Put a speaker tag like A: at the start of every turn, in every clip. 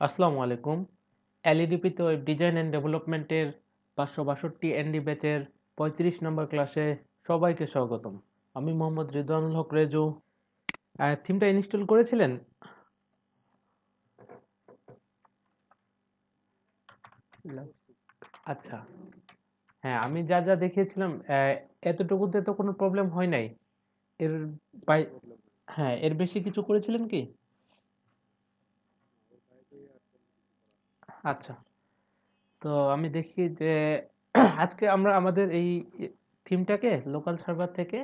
A: আসসালামু আলাইকুম। এলইডিপিতে web design and ডেভেলপমেন্টের 562 এনডি ব্যাচের 35 নম্বর ক্লাসে সবাইকে স্বাগতম। আমি মোহাম্মদ রিদওয়ানুল হক রেজু। থিমটা ইনস্টল করেছিলেন? আচ্ছা। হ্যাঁ, আমি যা যা দেখিয়েছিলাম এতটুকুতে তো কোনো প্রবলেম হয় নাই। এর বাই হ্যাঁ, এর বেশি কিছু করেছিলেন কি? আচ্ছা। তো আমি দেখি যে আজকে আমরা আমাদের এই থিমটাকে লোকাল সার্ভার থেকে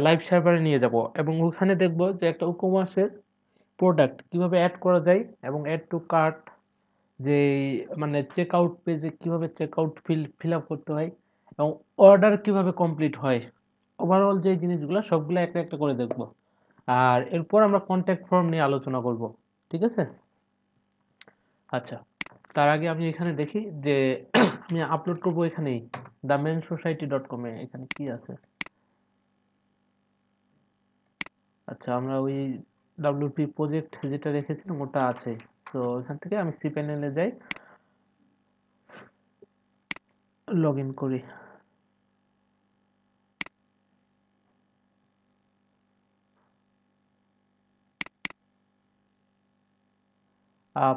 A: লাইভ সার্ভারে নিয়ে যাব এবং ওখানে দেখব যে একটা ই-কমার্সের প্রোডাক্ট কিভাবে অ্যাড করা যায় এবং অ্যাড টু কার্ট যে মানে চেক আউট পেজে কিভাবে চেক আউট ফিল আপ করতে হয় এবং অর্ডার কিভাবে কমপ্লিট হয়, ওভারঅল যে জিনিসগুলো সবগুলো একটা একটা করে দেখব। আর এরপর আমরা কন্ট্যাক্ট ফর্ম নিয়ে আলোচনা করব। ঠিক আছে? আচ্ছা, তার আগে আমি এখানে দেখি যে আমি আপলোড করব এখানেই theManSociety.com এ। এখানে কি আছে? আচ্ছা, আমরা ওই WP প্রজেক্ট যেটা রেখেছিলাম ওটা আছে। তো এখান থেকে আমি সি প্যানেলে যাই, লগ ইন করি।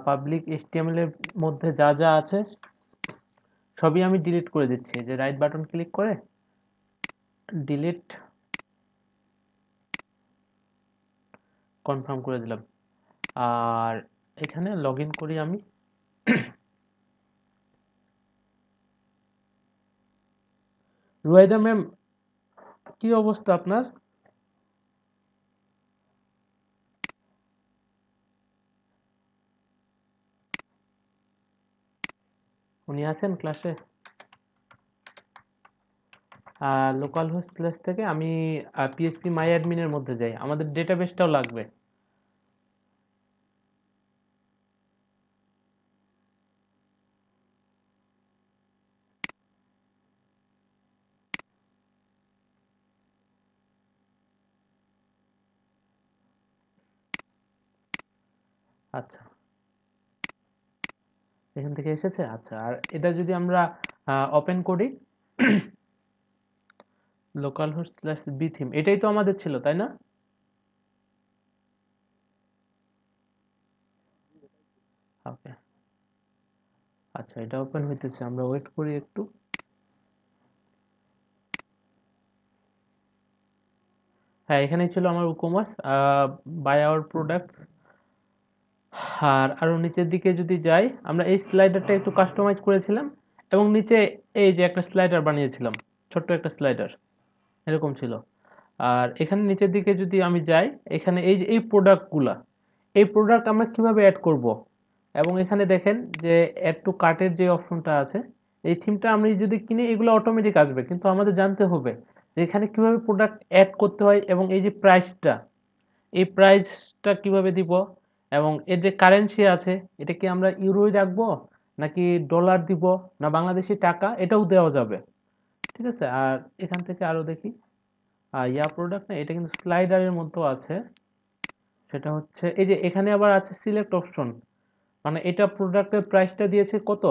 A: পাবলিক HTML এর মধ্যে যা যা আছে সবই আমি ডিলিট করে দিচ্ছি। যে রাইট বাটন ক্লিক করে ডিলিট কনফার্ম করে দিলাম। আর এখানে লগ ইন করি আমি। রুয়াইদা ম্যাম, কি অবস্থা আপনার? উনি আছেন ক্লাসে? লোকাল হোস্ট প্লেস থেকে আমি পিএইচপি মাই অ্যাডমিনের মধ্যে যাই, আমাদের ডেটাবেসটাও লাগবে। আচ্ছা, এখান থেকে এসেছে। আচ্ছা, আর এটা যদি আমরা ওপেন করি, localhost slash B theme, এটাই তো আমাদের ছিল, তাই না? ওকে। আচ্ছা, এটা ওপেন হইতেছে, আমরা ওয়েট করি একটু। হ্যাঁ, এখানেই ছিল আমার ই-কমার্স, বাই আওয়ার প্রোডাক্ট। আর আরো নিচের দিকে যদি যাই, আমরা এই স্লাইডারটা একটু কাস্টমাইজ করেছিলাম এবং নিচে এই যে একটা স্লাইডার বানিয়েছিলাম, ছোট্ট একটা স্লাইডার এরকম ছিল। আর এখানে নিচের দিকে যদি আমি যাই, এখানে এই যে এই প্রোডাক্টগুলা, এই প্রোডাক্ট আমরা কিভাবে অ্যাড করব, এবং এখানে দেখেন যে অ্যাড টু কার্টের যে অপশনটা আছে, এই থিমটা আমি যদি কিনি এগুলো অটোমেটিক আসবে, কিন্তু আমাদের জানতে হবে যে এখানে কিভাবে প্রোডাক্ট অ্যাড করতে হয় এবং এই যে প্রাইসটা, এই প্রাইসটা কিভাবে দিব, এবং এর যে কারেন্সি আছে এটা কি আমরা ইউরোই রাখবো নাকি ডলার দিব না বাংলাদেশি টাকা, এটাও দেওয়া যাবে। ঠিক আছে? আর এখান থেকে আরো দেখি, ইয়া প্রোডাক্ট না, এটা কিন্তু স্লাইডারের মধ্যেও আছে। সেটা হচ্ছে এই যে এখানে আবার আছে সিলেক্ট অপশন, মানে এটা প্রোডাক্টের প্রাইসটা দিয়েছে কত,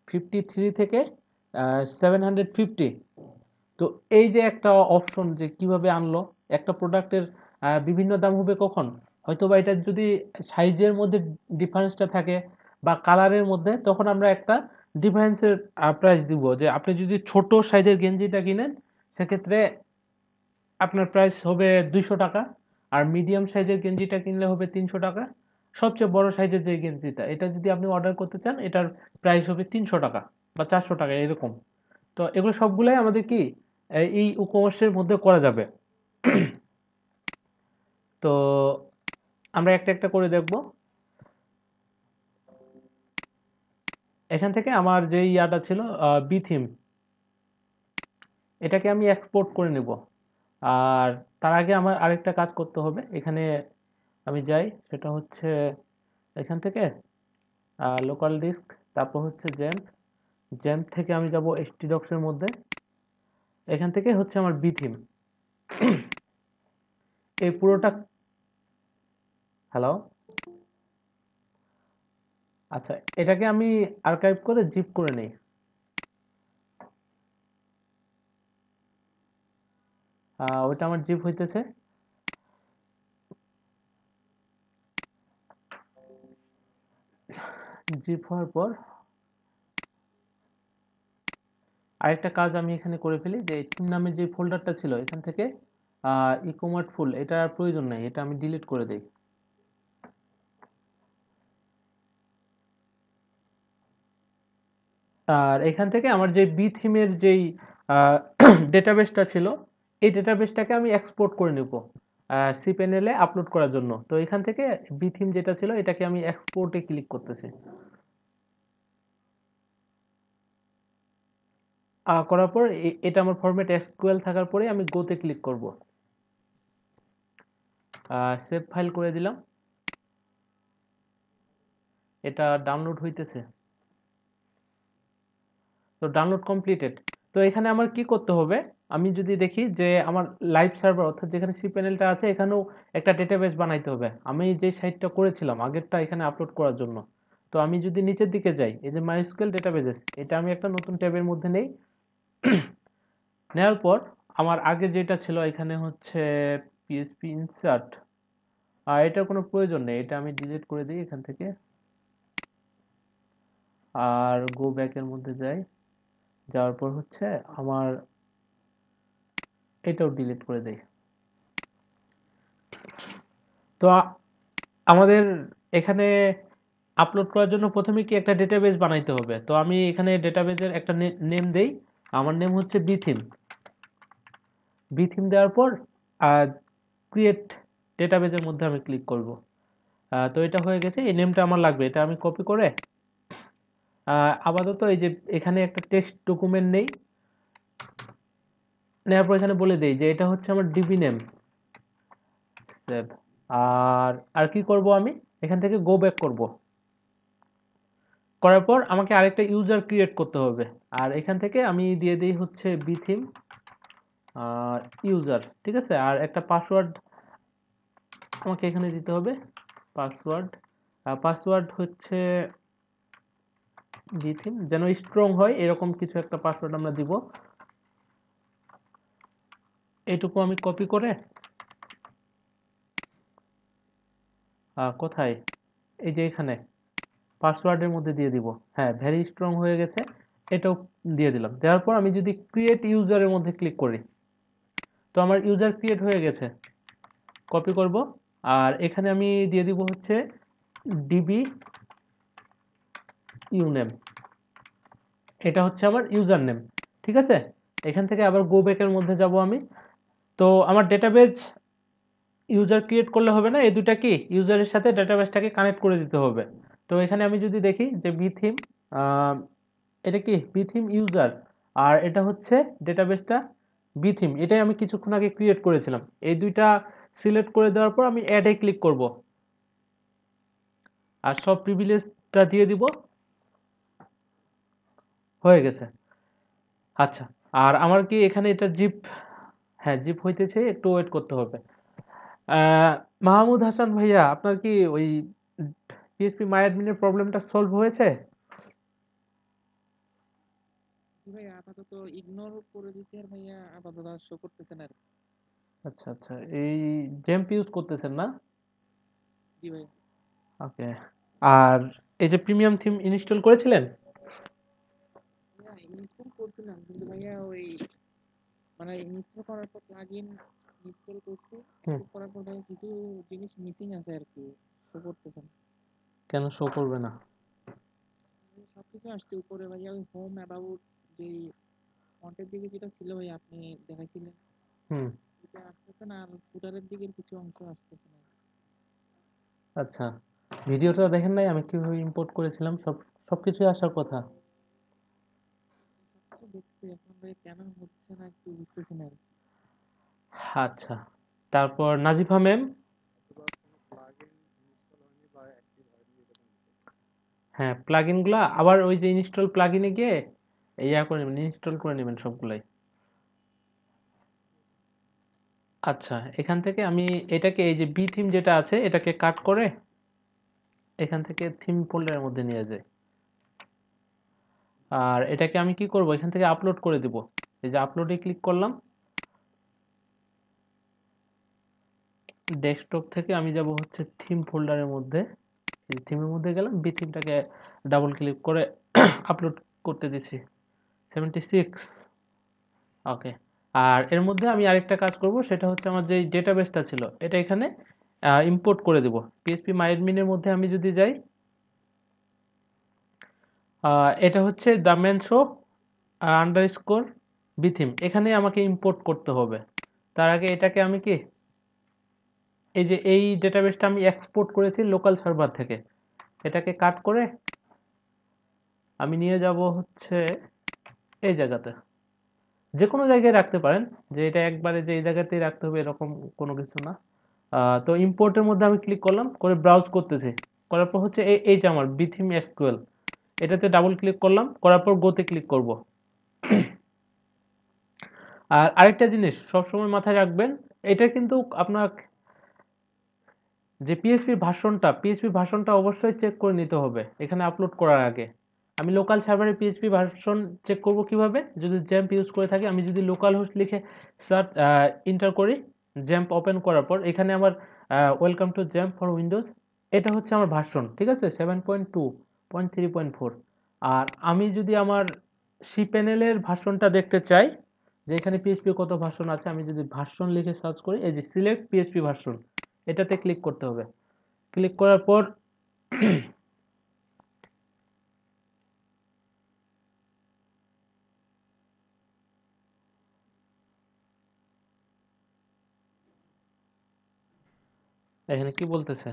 A: 53 থেকে 750। তো এই যে একটা অপশন যে কিভাবে আনলো, একটা প্রোডাক্টের বিভিন্ন দাম হবে কখন, হয়তো বা এটার যদি সাইজের মধ্যে ডিফারেন্সটা থাকে বা কালারের মধ্যে, তখন আমরা একটা ডিফারেন্সের প্রাইস দিব। যে আপনি যদি ছোট সাইজের গেঞ্জিটা কিনেন, সেক্ষেত্রে আপনার প্রাইস হবে 200 টাকা। আর মিডিয়াম সাইজের গেঞ্জিটা কিনলে হবে 300 টাকা। সবচেয়ে বড় সাইজের যে গেঞ্জিটা, এটা যদি আপনি অর্ডার করতে চান, এটার প্রাইস হবে 300 টাকা বা 400 টাকা এরকম। তো এগুলো সবগুলাই আমাদের কি এই ই-কমার্সের মধ্যে করা যাবে। তো আমরা একটা একটা করে দেখব। এখান থেকে আমার যে ইয়াটা ছিল বি থিম, এটাকে আমি এক্সপোর্ট করে নেব। আর তার আগে আমার আরেকটা কাজ করতে হবে। এখানে আমি যাই, সেটা হচ্ছে এখান থেকে লোকাল ডিস্ক, তারপর হচ্ছে জ্যাম্প, জ্যাম্প থেকে আমি যাব htdocs এর মধ্যে। এখান থেকে হচ্ছে আমার বি থিম, এই পুরোটা। হ্যালো? আচ্ছা, এটাকে আমি আর্কাইভ করে জিপ করে নেই। ওইটা আমার জিপ হইতেছে। জিপ হওয়ার পর আরেকটা কাজ আমি এখানে করে ফেলি, যে থিম নামে যে ফোল্ডারটা ছিল এখান থেকে ইকোমার্ট ফুল এটা আর প্রয়োজন নেই, এটা আমি ডিলিট করে দেই। আর এখান থেকে আমার যে বি থিমের যেই ডেটাবেসটা ছিল, এই ডেটাবেসটাকে আমি এক্সপোর্ট করে নেব সি প্যানেলে আপলোড করার জন্য। তো এখান থেকে বি থিম যেটা ছিল এটাকে আমি এক্সপোর্টে ক্লিক করতেছি। করার পর এটা আমার ফরম্যাট এসকিউএল থাকার পরে আমি গোতে ক্লিক করব। সেভ ফাইল করে দিলাম। এটা ডাউনলোড হইতেছে। তো ডাউনলোড কমপ্লিটেড। তো এখানে আমার কি করতে হবে, আমি যদি দেখি যে আমার লাইভ সার্ভার অর্থাৎ যেখানে সি প্যানেলটা আছে এখানেও একটা ডেটাবেস বানাইতে হবে, আমি যে সাইটটা করেছিলাম আগেরটা এখানে আপলোড করার জন্য। তো আমি যদি নিচের দিকে যাই, এই যে মাইস্কুয়েল ডেটাবেসেস, এটা আমি একটা নতুন ট্যাবের মধ্যে নেই। নেওয়ার পর আমার আগে যেটা ছিল এখানে হচ্ছে পিএসপি ইনসার্ট, আর এটার কোনো প্রয়োজন নেই, এটা আমি ডিলিট করে দিই এখান থেকে। আর গো ব্যাকের মধ্যে যাই, যাওয়ার পর হচ্ছে আমার এটাও ডিলিট করে দেই। তো আমাদের এখানে আপলোড করার জন্য প্রথমে কি একটা ডেটাবেস বানাইতে হবে। তো আমি এখানে ডেটাবেসের একটা নেম দেই, আমার নেম হচ্ছে বিথিম। বিথিম দেওয়ার পর ক্রিয়েট ডেটাবেসের মধ্যে আমি ক্লিক করব। তো এটা হয়ে গেছে, এই নেমটা আমার লাগবে, এটা আমি কপি করে আপাতত এই যে এখানে একটা টেক্সট ডকুমেন্ট নেই, নেওয়ার পর এখানে বলে দেই যে এটা হচ্ছে আমার ডিবি নেম। সেভ। আর আর কি করব, আমি এখান থেকে গো ব্যাক করব। করার পর আমাকে আরেকটা ইউজার ক্রিয়েট করতে হবে, আর এখান থেকে আমি দিয়ে দিই হচ্ছে বিথিম আর ইউজার, ঠিক আছে। আর একটা পাসওয়ার্ড আমাকে এখানে দিতে হবে, পাসওয়ার্ড। পাসওয়ার্ড হচ্ছে বিথিম, যেন স্ট্রং হয় এরকম কিছু একটা পাসওয়ার্ড আমরা দিব। এইটুকু আমি কপি করে কোথায়, এই যে এখানে পাসওয়ার্ডের মধ্যে দিয়ে দিব। হ্যাঁ, ভেরি স্ট্রং হয়ে গেছে, এটাও দিয়ে দিলাম। দেওয়ার পর আমি যদি ক্রিয়েট ইউজারের মধ্যে ক্লিক করি, তো আমার ইউজার ক্রিয়েট হয়ে গেছে। কপি করব, আর এখানে আমি দিয়ে দিব হচ্ছে ডিবি ইউনেম, এটা হচ্ছে আমার ইউজার নেম, ঠিক আছে। এখান থেকে আবার গো ব্যাকের মধ্যে যাব আমি। তো আমার ডেটাবেস ইউজার ক্রিয়েট করলে হবে না, এই দুটা কি ইউজারের সাথে ডেটাবেসটাকে কানেক্ট করে দিতে হবে। তো এখানে আমি যদি দেখি যে বিথিম, এটা কি বিথিম ইউজার, আর এটা হচ্ছে ডেটাবেসটা বিথিম, এটাই আমি কিছুক্ষণ আগে ক্রিয়েট করেছিলাম। এই দুইটা সিলেক্ট করে দেওয়ার পর আমি অ্যাডে ক্লিক করব, আর সব প্রিভিলেজটা দিয়ে দিব। হয়ে গেছে। আচ্ছা, আর আমার কি এখানে এটা জিপ, হ্যাঁ জিপ হইতেছে, একটু ওয়েট করতে হবে। আহ, মাহমুদ হাসান ভাইয়া, আপনার কি ওই পিএসপি মাই অ্যাডমিনের প্রবলেমটা সলভ হয়েছে?
B: জি ভাইয়া, আপাতত ইগনোর করে দিছি আর ভাইয়া আপাতত আর শো করতেছে না আর কি।
A: আচ্ছা আচ্ছা, এই জেম্প ইউজ করতেছেন না?
B: জি ভাইয়া।
A: ওকে। আর এই যে প্রিমিয়াম থিম ইনস্টল করেছিলেন?
B: ভাইয়া ইনস্টল করছিলাম কিন্তু ভাইয়া ওই মানে ইনস্টল করার পর প্লাগইন ইনস্টল করছি,
A: হুম।
B: কিন্তু করার পর ভাইয়া কিছু জিনিস মিসিং আছে আর কি, শো করতেছে না।
A: কেন শো করবে না?
B: সবকিছু আসছে উপরে ভাইয়া, ওই হোম অ্যাবাউট যে ফন্টের দিকে যেটা ছিল ভাই আপনি দেখাইছিলেন,
A: হুম।
B: এটা আসতেছে না, আর ফুটারের দিকের কিছু অংশ আসতেছে না।
A: আচ্ছা, ভিডিওটা দেখেন নাই আমি কিভাবে ইম্পোর্ট করেছিলাম, সবকিছুই আসার কথা।
B: সবকিছু দেখছি, এখন ভাই কেন হচ্ছে না একটু বুঝতেছি না আর কি।
A: আচ্ছা, তারপর নাজিফা ম্যাম। হ্যাঁ, প্লাগইন গুলা আবার ওই যে ইনস্টল প্লাগইনে গিয়ে ইয়া করে নেবেন, ইনস্টল করে নেবেন সবগুলাই। আচ্ছা, এখান থেকে আমি এটাকে এই যে বি থিম যেটা আছে এটাকে কাট করে এখান থেকে থিম ফোল্ডারের মধ্যে নিয়ে যাই। আর এটাকে আমি কি করব, এখান থেকে আপলোড করে দিব। এই যে আপলোডে ক্লিক করলাম, ডেস্কটপ থেকে আমি যাব হচ্ছে থিম ফোল্ডারের মধ্যে। এই থিমের মধ্যে গেলাম, বি থিমটাকে ডাবল ক্লিক করে আপলোড করতে দিচ্ছি 76। ওকে। আর এর মধ্যে আমি আরেকটা কাজ করব, সেটা হচ্ছে আমার যে ডেটাবেসটা ছিল এটা এখানে ইম্পোর্ট করে দেব। পিএইচপি মাইডমিনের মধ্যে আমি যদি যাই, এটা হচ্ছে দ্য মেন শো আন্ডারস্কোর বিথিম, এখানে আমাকে ইম্পোর্ট করতে হবে। তার আগে এটাকে আমি কি, এই যে এই ডেটাবেসটা আমি এক্সপোর্ট করেছি লোকাল সার্ভার থেকে, এটাকে কাট করে আমি নিয়ে যাব হচ্ছে এই জায়গাতে। যে কোনো জায়গায় রাখতে পারেন, যে এটা একবারে যে এই জায়গাতেই রাখতে হবে এরকম কোনো কিছু না। তো ইম্পোর্টের মধ্যে আমি ক্লিক করলাম, করে ব্রাউজ করতেছি, করার পর হচ্ছে এই যে আমার বিথিম এসকিউএল, এটাতে ডাবল ক্লিক করলাম, করার পর গোতে ক্লিক করব। আর আরেকটা জিনিস সবসময় মাথায় রাখবেন, এটা কিন্তু আপনার যে পিএইচপি ভার্সনটা অবশ্যই চেক করে নিতে হবে এখানে আপলোড করার আগে। আমি লোকাল সার্ভারে পিএইচপি ভার্সন চেক করব কিভাবে, যদি জ্যাম্প ইউজ করে থাকি, আমি যদি লোকাল হোস্ট লিখে সার্চ ইন্টার করি, জ্যাম্প ওপেন করার পর এখানে আমার welcome to XAMPP for Windows, এটা হচ্ছে আমার ভার্সন, ঠিক আছে, 7.2.3.4। আর আমি যদি আমার সি প্যানেলের ভার্সনটা দেখতে চাই, যে এখানে পিএইচপি কত ভার্সন আছে, আমি যদি ভার্সন লিখে সার্চ করি, এই যে সিলেক্ট পিএইচপি ভার্সন, এটাতে ক্লিক করতে হবে। ক্লিক করার পর এখানে কি বলতেছে,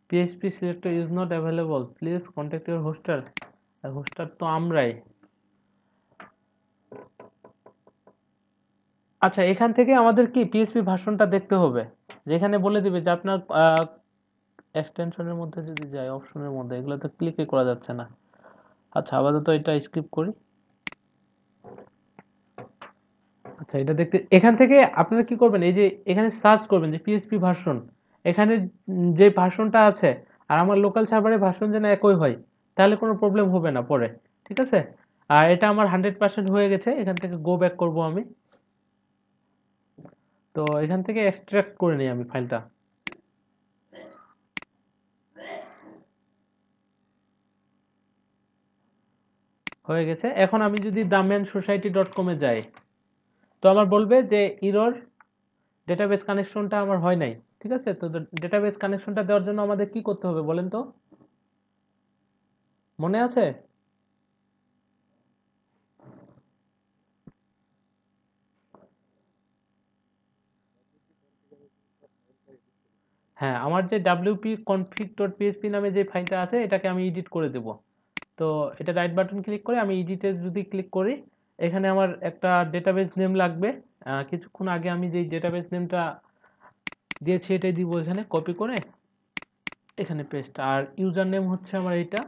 A: PHP selector is not available, please contact your hoster. আর হোস্টার তো আমরাই। আচ্ছা, এখান থেকে আমাদের কি পিএইচপি ভার্সনটা দেখতে হবে, যেখানে বলে দিবে যে আপনার এক্সটেনশনের মধ্যে যদি যাই, অপশনের মধ্যে, এগুলো তো ক্লিকই করা যাচ্ছে না। আচ্ছা, আপাতত এটা স্কিপ করি। আচ্ছা, এটা দেখতে এখান থেকে আপনারা কি করবেন, এই যে এখানে সার্চ করবেন যে পিএইচপি ভার্সন, এখানে যে ভার্সনটা আছে আর আমার লোকাল সার্ভারের ভার্সন যেন একই হয়, তাহলে কোনো প্রবলেম হবে না পরে, ঠিক আছে। আর এটা আমার 100% হয়ে গেছে, এখান থেকে গো ব্যাক করব আমি। তো এখান থেকে এক্সট্রাক্ট করে নিই আমি ফাইলটা। হয়ে গেছে। এখন আমি যদি daman-society.com এ যাই, তো আমার বলবে যে ইরর, ডেটাবেস কানেকশনটা আমার হয় নাই, ঠিক আছে। তো ডেটাবেস কানেকশনটা দেওয়ার জন্য আমাদের কি করতে হবে বলেন তো, মনে আছে? হ্যাঁ, আমার যে wp-config.php নামে যে ফাইলটা আছে, এটাকে আমি এডিট করে দেব। তো এটা রাইট বাটন ক্লিক করে আমি এডিটে যদি ক্লিক করি, এখানে আমার একটা ডেটাবেস নেম লাগবে। কিছুক্ষণ আগে আমি যে ডেটাবেস নেমটা দিয়েছি এটাই দিব, এখানে কপি করে এখানে পেস্ট। আর ইউজার নেম হচ্ছে আমার এইটা,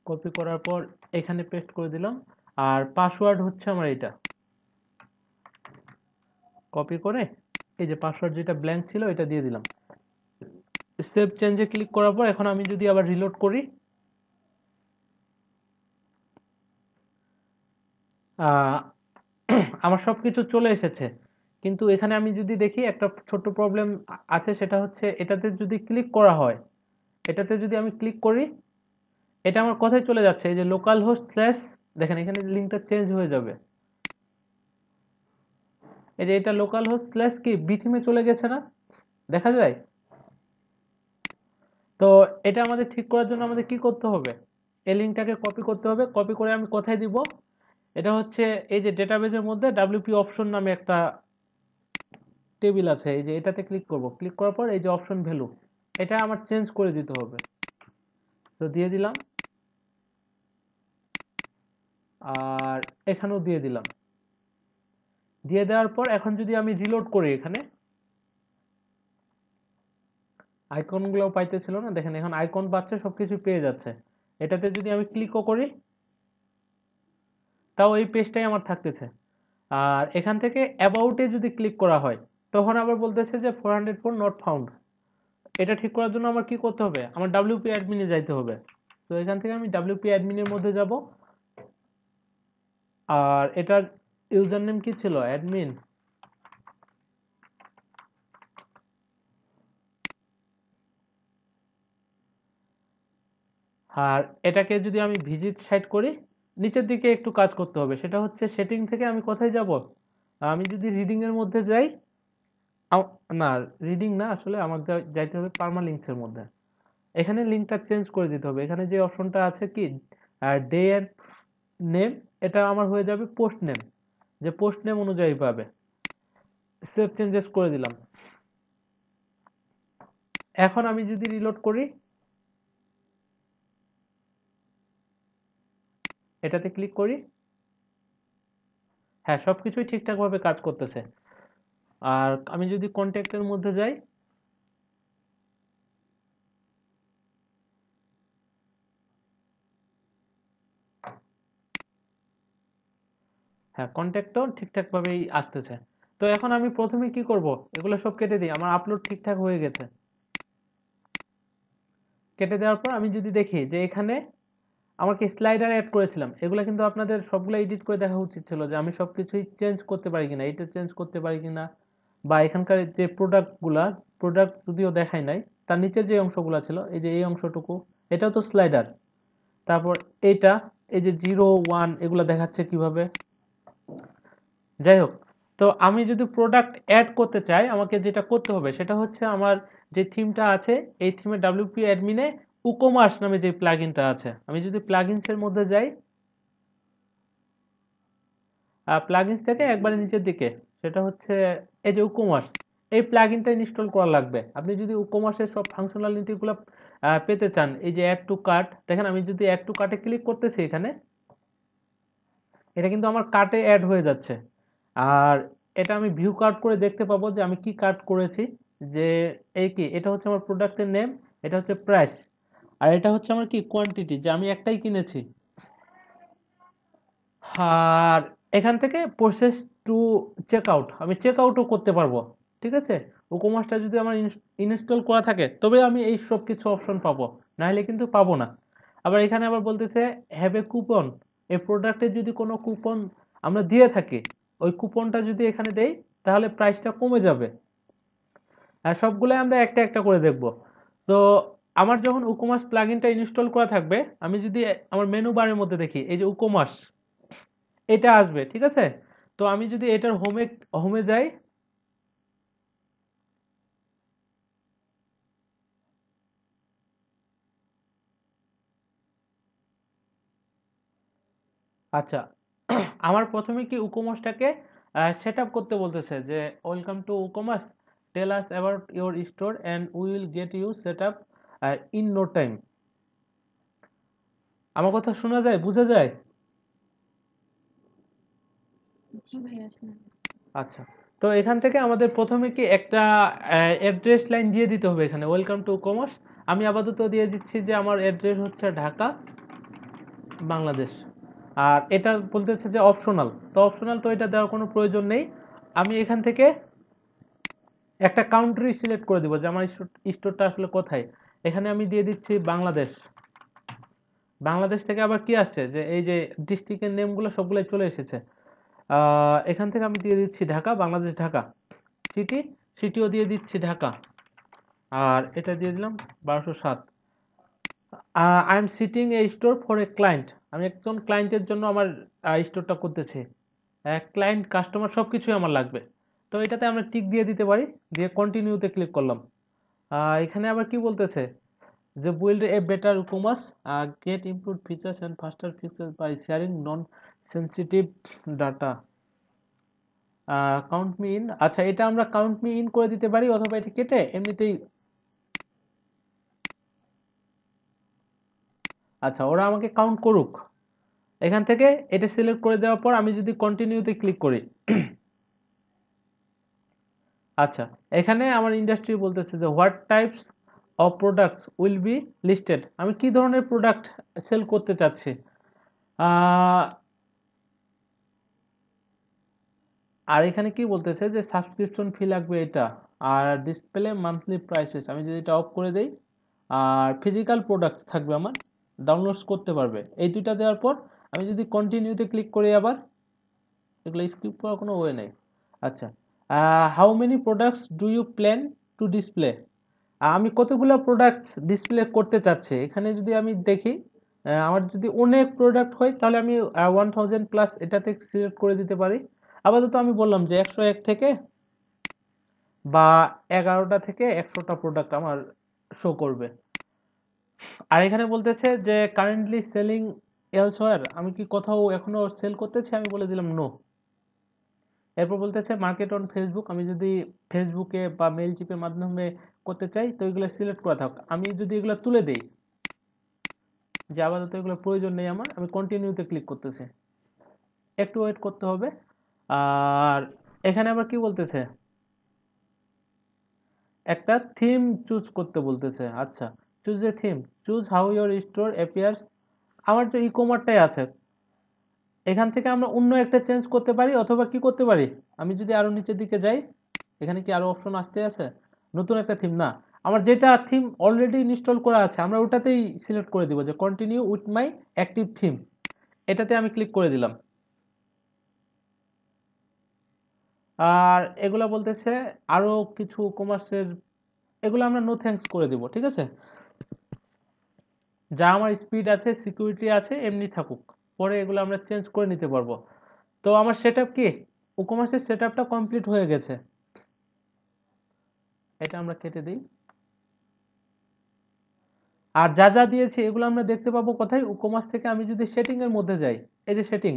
A: কপি করার পর এখানে পেস্ট করে দিলাম। আর পাসওয়ার্ড হচ্ছে আমার এইটা, কপি করে এই যে পাসওয়ার্ড যেটা ব্ল্যাঙ্ক ছিল এটা দিয়ে দিলাম। সেভ চেঞ্জে ক্লিক করার পর এখন আমি যদি আবার রিলোড করি, আমার সবকিছু চলে এসেছে। কিন্তু এখানে আমি যদি দেখি একটা ছোট্ট প্রবলেম আছে, সেটা হচ্ছে এটাতে যদি ক্লিক করা হয়, এটাতে যদি আমি ক্লিক করি, এটা আমার কোথায় চলে যাচ্ছে, এই যে লোকাল হোস্ট স্ল্যাশ, দেখেন এখানে লিঙ্কটা চেঞ্জ হয়ে যাবে, এই যে এটা লোকাল হোস্ট স্ল্যাশ কি বিথিমে চলে গেছে না, দেখা যায়। তো এটা আমাদের ঠিক করার জন্য আমাদের কি করতে হবে, এই লিঙ্কটাকে কপি করতে হবে। কপি করে আমি কোথায় দিব, এটা হচ্ছে এই যে ডেটাবেসের মধ্যে ডাব্লিউপি অপশন নামে একটা টেবিল আছে, এই যে এটাতে ক্লিক করব। ক্লিক করার পর এই যে অপশন ভ্যালু, এটা আমার চেঞ্জ করে দিতে হবে। তো দিয়ে দিলাম, আর এখানেও দিয়ে দিলাম। দিয়ে দেওয়ার পর এখন যদি আমি রিলোড করি, এখানে আইকনগুলো পাইতেছিল না, দেখেন এখন আইকন পাচ্ছে, সবকিছু পেয়ে যাচ্ছে। এটাতে যদি আমি ক্লিকও করি তাও এই পেজটাই আমার থাকতেছে। আর এখান থেকে অ্যাবাউটে যদি ক্লিক করা হয় তখন আবার বলতেছে যে 404 নট ফাউন্ড। এটা ঠিক করার জন্য আমার কি করতে হবে, আমার ডাব্লিউপি অ্যাডমিনে যাইতে হবে। তো এখান থেকে আমি ডাব্লিউপি অ্যাডমিনের মধ্যে যাব। আর এটার ইউজার নেম কি ছিল, অ্যাডমিন। আর এটাকে যদি আমি ভিজিট সাইট করি, নিচের দিকে একটু কাজ করতে হবে, সেটা হচ্ছে সেটিং থেকে আমি কোথায় যাব, আমি যদি রিডিং এর মধ্যে যাই, না রিডিং না, আসলে আমার যাইতে হবে পার্মালিঙ্কস এর মধ্যে। এখানে লিঙ্কটা চেঞ্জ করে দিতে হবে। এখানে যে অপশনটা আছে কি ডে এর নেম, এটা আমার হয়ে যাবে পোস্ট নেম, যে পোস্ট নেম অনুযায়ী পাবে। সেভ চেঞ্জেস করে দিলাম। এখন আমি যদি রিলোড করি, এটাতে ক্লিক করি, হ্যাঁ সবকিছুই ঠিকঠাক ভাবে কাজ করতেছে। আর আমি যদি কন্ট্যাক্টের মধ্যে যাই, হ্যাঁ কন্ট্যাক্টও ঠিকঠাক ভাবেই আসতেছে। তো এখন আমি প্রথমে কি করব, এগুলো সব কেটে দিই, আমার আপলোড ঠিকঠাক হয়ে গেছে। কেটে দেওয়ার পর আমি যদি দেখি যে এখানে আমাকে স্লাইডার অ্যাড করেছিলাম, এগুলো কিন্তু আপনাদের সবগুলো এডিট করে দেখা উচিত ছিল, যে আমি সবকিছুই চেঞ্জ করতে পারি কিনা, এটা চেঞ্জ করতে পারি কিনা, বা এখানকার যে প্রোডাক্ট যদিও দেখাই নাই, তার নিচের যে অংশগুলো ছিল, এই যে এই অংশটুকু, এটাও তো স্লাইডার। তারপর এইটা, এই যে 0 1 এগুলো দেখাচ্ছে কিভাবে। যাই হোক, তো আমি যদি প্রোডাক্ট অ্যাড করতে চাই, আমাকে যেটা করতে হবে সেটা হচ্ছে আমার যে থিমটা আছে, এই থিমে ডাব্লিউপি অ্যাডমিনে উকোমার্স নামে যে প্লাগইনটা আছে, আমি যদি প্লাগইনস এর মধ্যে যাই, প্লাগইনস থেকে একবারে নিচের দিকে, সেটা হচ্ছে এই যে উকোমার্স, এই প্লাগইনটা ইনস্টল করা লাগবে। আপনি যদি উকোমার্সের সব ফাংশনালিটিগুলো পেতে চান, এই যে অ্যাড টু কার্ট, দেখেন আমি যদি অ্যাড টু কার্টে ক্লিক করতেছি এখানে, এটা কিন্তু আমার কার্টে অ্যাড হয়ে যাচ্ছে। আর এটা আমি ভিউ কার্ট করে দেখতে পাবো যে আমি কি কার্ট করেছি, যে এই কি, এটা হচ্ছে আমার প্রোডাক্টের নেম, এটা হচ্ছে প্রাইস, আর এটা হচ্ছে আমার কি কোয়ান্টিটি, যে আমি একটাই কিনেছি। আর এখান থেকে প্রসেস টু চেক আউট, আমি চেক আউটও করতে পারবো। ঠিক আছে, ওকোমাসটা যদি আমার ইনস্টল করা থাকে তবে আমি এই সব কিছু অপশন পাবো, নাহলে কিন্তু পাবো না। আবার এখানে আবার বলতেছে হ্যাভ এ কুপন, এই প্রোডাক্টের যদি কোনো কুপন আমরা দিয়ে থাকি, ওই কুপনটা যদি এখানে দেই তাহলে প্রাইসটা কমে যাবে। আর সবগুলাই আমরা একটা একটা করে দেখব। তো আমার যখন উকোমার্স প্লাগইনটা ইনস্টল করা থাকবে, আমি যদি আমার মেনু বারের মধ্যে দেখি এই যে উকোমার্স, এটা আসবে, ঠিক আছে। তো আমি যদি এটার হোমে হোমে যাই, আচ্ছা আমার প্রথমে কি উকোমার্সটাকে সেট আপ করতে বলতেছে, যে welcome to WooCommerce, tell us about your store and we will get you set up in no time. আমার কথা শোনা যায়, বোঝা যায়?
B: জি ভাইয়া শুনুন।
A: আচ্ছা, তো এখান থেকে আমাদের প্রথমে কি একটা অ্যাড্রেস লাইন দিয়ে দিতে হবে, এখানে ওয়েলকাম টু কমার্স। আমি আপাতত দিয়ে দিচ্ছি যে আমার অ্যাড্রেস হচ্ছে ঢাকা, বাংলাদেশ। আর এটা বলতেছে যে অপশনাল, তো অপশনাল তো এটা দেওয়ার কোনো প্রয়োজন নেই। আমি এখান থেকে একটা কাউন্ট্রি সিলেক্ট করে দিব, যে আমার স্টোরটা আসলে কোথায়। এখানে আমি দিয়ে দিচ্ছি বাংলাদেশ। বাংলাদেশ থেকে আবার কি আসছে, যে এই যে ডিস্ট্রিক্টের নেমগুলো সবগুলোই চলে এসেছে। এখান থেকে আমি দিয়ে দিচ্ছি ঢাকা, বাংলাদেশ ঢাকা। সিটি, সিটিও দিয়ে দিচ্ছি ঢাকা। আর এটা দিয়ে দিলাম 1207। I am sitting a store for a client, আমি একজন ক্লায়েন্টের জন্য আমার স্টোরটা করতেছি। ক্লায়েন্ট কাস্টমার সব কিছুই আমার লাগবে। তো এটাতে আমরা টিক দিয়ে দিতে পারি, দিয়ে কন্টিনিউতে ক্লিক করলাম। এখানে আবার কি বলতেছে, যে build a better e-commerce, get improved features and faster fixes by sharing non-sensitive data. Count me in, আচ্ছা এটা আমরা কাউন্ট মি ইন করে দিতে পারি, অথবা এটা কেটে এমনিতেই, আচ্ছা ওরা আমাকে কাউন্ট করুক। এখান থেকে এটা সিলেক্ট করে দেওয়ার পর আমি যদি কন্টিনিউতে ক্লিক করি, আচ্ছা এখানে আমার ইন্ডাস্ট্রি বলতেছে যে what types of products will be listed. আমি কি ধরনের প্রোডাক্ট সেল করতে চাচ্ছি। আর এখানে কি বলতেছে যে সাবস্ক্রিপশন ফি লাগবে এটা, আর ডিসপ্লে মান্থলি প্রাইসেস আমি যদি এটা অফ করে দেই, আর ফিজিক্যাল প্রোডাক্ট থাকবে আমার, ডাউনলোডস করতে পারবে। এই দুইটা দেওয়ার পর আমি যদি কন্টিনিউতে ক্লিক করি, আবার এগুলো স্কিপ করার কোনো ওয়ে নেই। আচ্ছা, how many products do you plan to display, আমি কতগুলো প্রোডাক্ট ডিসপ্লে করতে চাচ্ছি। এখানে যদি আমি দেখি, আমার যদি অনেক প্রোডাক্ট হয় তাহলে আমি 1000+ এটাতে সিলেক্ট করে দিতে পারি। আপাতত আমি বললাম যে 101 থেকে বা 11টা থেকে 100টা প্রোডাক্ট আমার শো করবে। আর এখানে বলতেছে যে কারেন্টলি সেলিং এলসওয়্যার, আমি কি কোথাও এখনো সেল করতেছি, আমি বলে দিলাম নো। এরপর বলতেছে মার্কেট অন ফেসবুক, আমি যদি ফেসবুকে বা মেল চিপের মাধ্যমে করতে চাই তো এগুলো সিলেক্ট করা থাক। আমি যদি এগুলো তুলে দেই যে আপাতত এগুলো প্রয়োজন নেই আমার, আমি কন্টিনিউতে ক্লিক করতেছি, একটু ওয়েট করতে হবে। আর এখানে আবার কি বলতেছে, একটা থিম চুজ করতে বলতেছে। আচ্ছা, choose a theme, choose how your store appears. আমার যে ই কমার্সটাই আছে এখান থেকে আমরা অন্য একটা চেঞ্জ করতে পারি, অথবা কি করতে পারি, আমি যদি আরো নিচের দিকে যাই, এখানে কি আরো অপশন আসতে আছে, নতুন একটা থিম না, আমার যেটা থিম অলরেডি ইনস্টল করা আছে আমরা ওটাতেই সিলেক্ট করে দিব যে continue with my active theme, এটাতে আমি ক্লিক করে দিলাম। আর এগুলা বলতেছে আরো কিছু কমার্সের, এগুলো আমরা নো থ্যাঙ্কস করে দিব, ঠিক আছে। যা আমার স্পিড আছে সিকিউরিটি আছে এমনি থাকুক, পরে এগুলো আমরা চেঞ্জ করে নিতে পারবো। তো আমার সেটআপ কি, উকমার্সের সেটআপটা কমপ্লিট হয়ে গেছে, এটা আমরা কেটে দিই। আর যা যা দিয়েছি এগুলো আমরা দেখতে পাবো কোথায়, উকমার্স থেকে আমি যদি সেটিং এর মধ্যে যাই, এই যে সেটিং,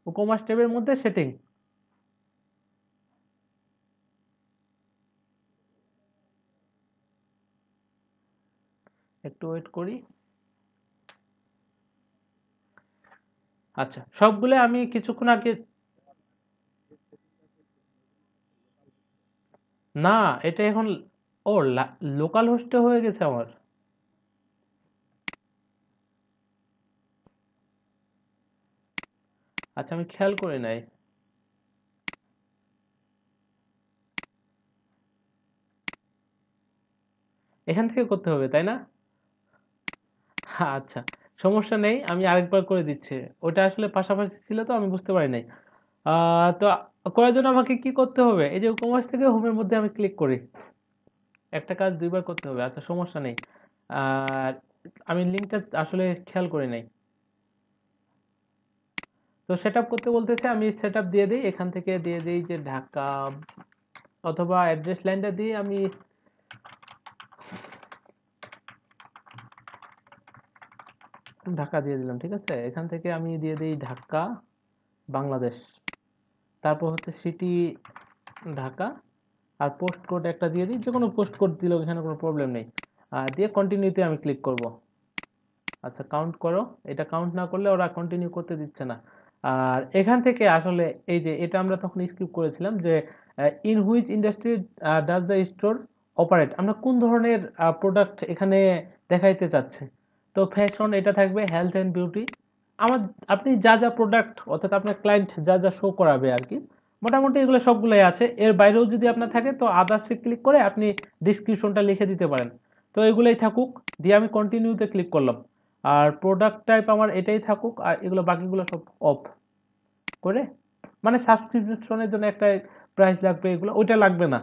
A: উকমার্স ট্যাবের মধ্যে সেটিং, একটু ওয়েট করি। আচ্ছা, সবগুলো আমি কিছুক্ষণ আগে, না এটা এখন, ও লোকাল হোস্টে হয়ে গেছে আমার। আচ্ছা, আমি খেয়াল করে নাই, এখান থেকে করতে হবে তাই না। আচ্ছা, সমস্যা নেই, আমি আরেকবার করে দিচ্ছি। ওটা আসলে পাশাপাশি ছিল তো আমি বুঝতে পারি নাই। তো করার জন্য আমাকে কি করতে হবে, এই যে কমার্স থেকে হোমের মধ্যে আমি ক্লিক করি, একটা কাজ দুইবার করতে হবে, আচ্ছা সমস্যা নেই। আর আমি লিঙ্কটা আসলে খেয়াল করি নাই। তো সেট আপ করতে বলতেছে, আমি সেট আপ দিয়ে দিই, এখান থেকে দিয়ে দিই যে ঢাকা, অথবা অ্যাড্রেস লাইনটা দিয়ে আমি ঢাকা দিয়ে দিলাম, ঠিক আছে। এখান থেকে আমি দিয়ে দিই ঢাকা বাংলাদেশ, তারপর হচ্ছে সিটি ঢাকা, আর পোস্ট কোড একটা দিয়ে দিই, যে কোনো পোস্ট কোড দিলেও এখানে কোনো প্রবলেম নেই। আর দিয়ে কন্টিনিউতে আমি ক্লিক করব। আচ্ছা, কাউন্ট করো, এটা কাউন্ট না করলে ওরা কন্টিনিউ করতে দিচ্ছে না। আর এখান থেকে আসলে এই যে এটা আমরা তখন স্কিপ করেছিলাম যে in which industry does the store operate, আমরা কোন ধরনের প্রোডাক্ট এখানে দেখাইতে চাচ্ছে। তো ফ্যাশন এটা থাকবে, হেলথ অ্যান্ড বিউটি, আমার, আপনি যা যা প্রোডাক্ট অর্থাৎ আপনার ক্লায়েন্ট যা যা শো করাবে আর কি, মোটামুটি এগুলো সবগুলোই আছে। এর বাইরেও যদি আপনার থাকে তো আদার্সে ক্লিক করে আপনি ডিসক্রিপশনটা লিখে দিতে পারেন। তো এগুলোই থাকুক, দিয়ে আমি কন্টিনিউতে ক্লিক করলাম। আর প্রোডাক্ট টাইপ আমার এটাই থাকুক, আর এগুলো বাকিগুলো সব অফ করে, মানে সাবস্ক্রিপশনের জন্য একটা প্রাইস লাগবে, এগুলো ওইটা লাগবে না।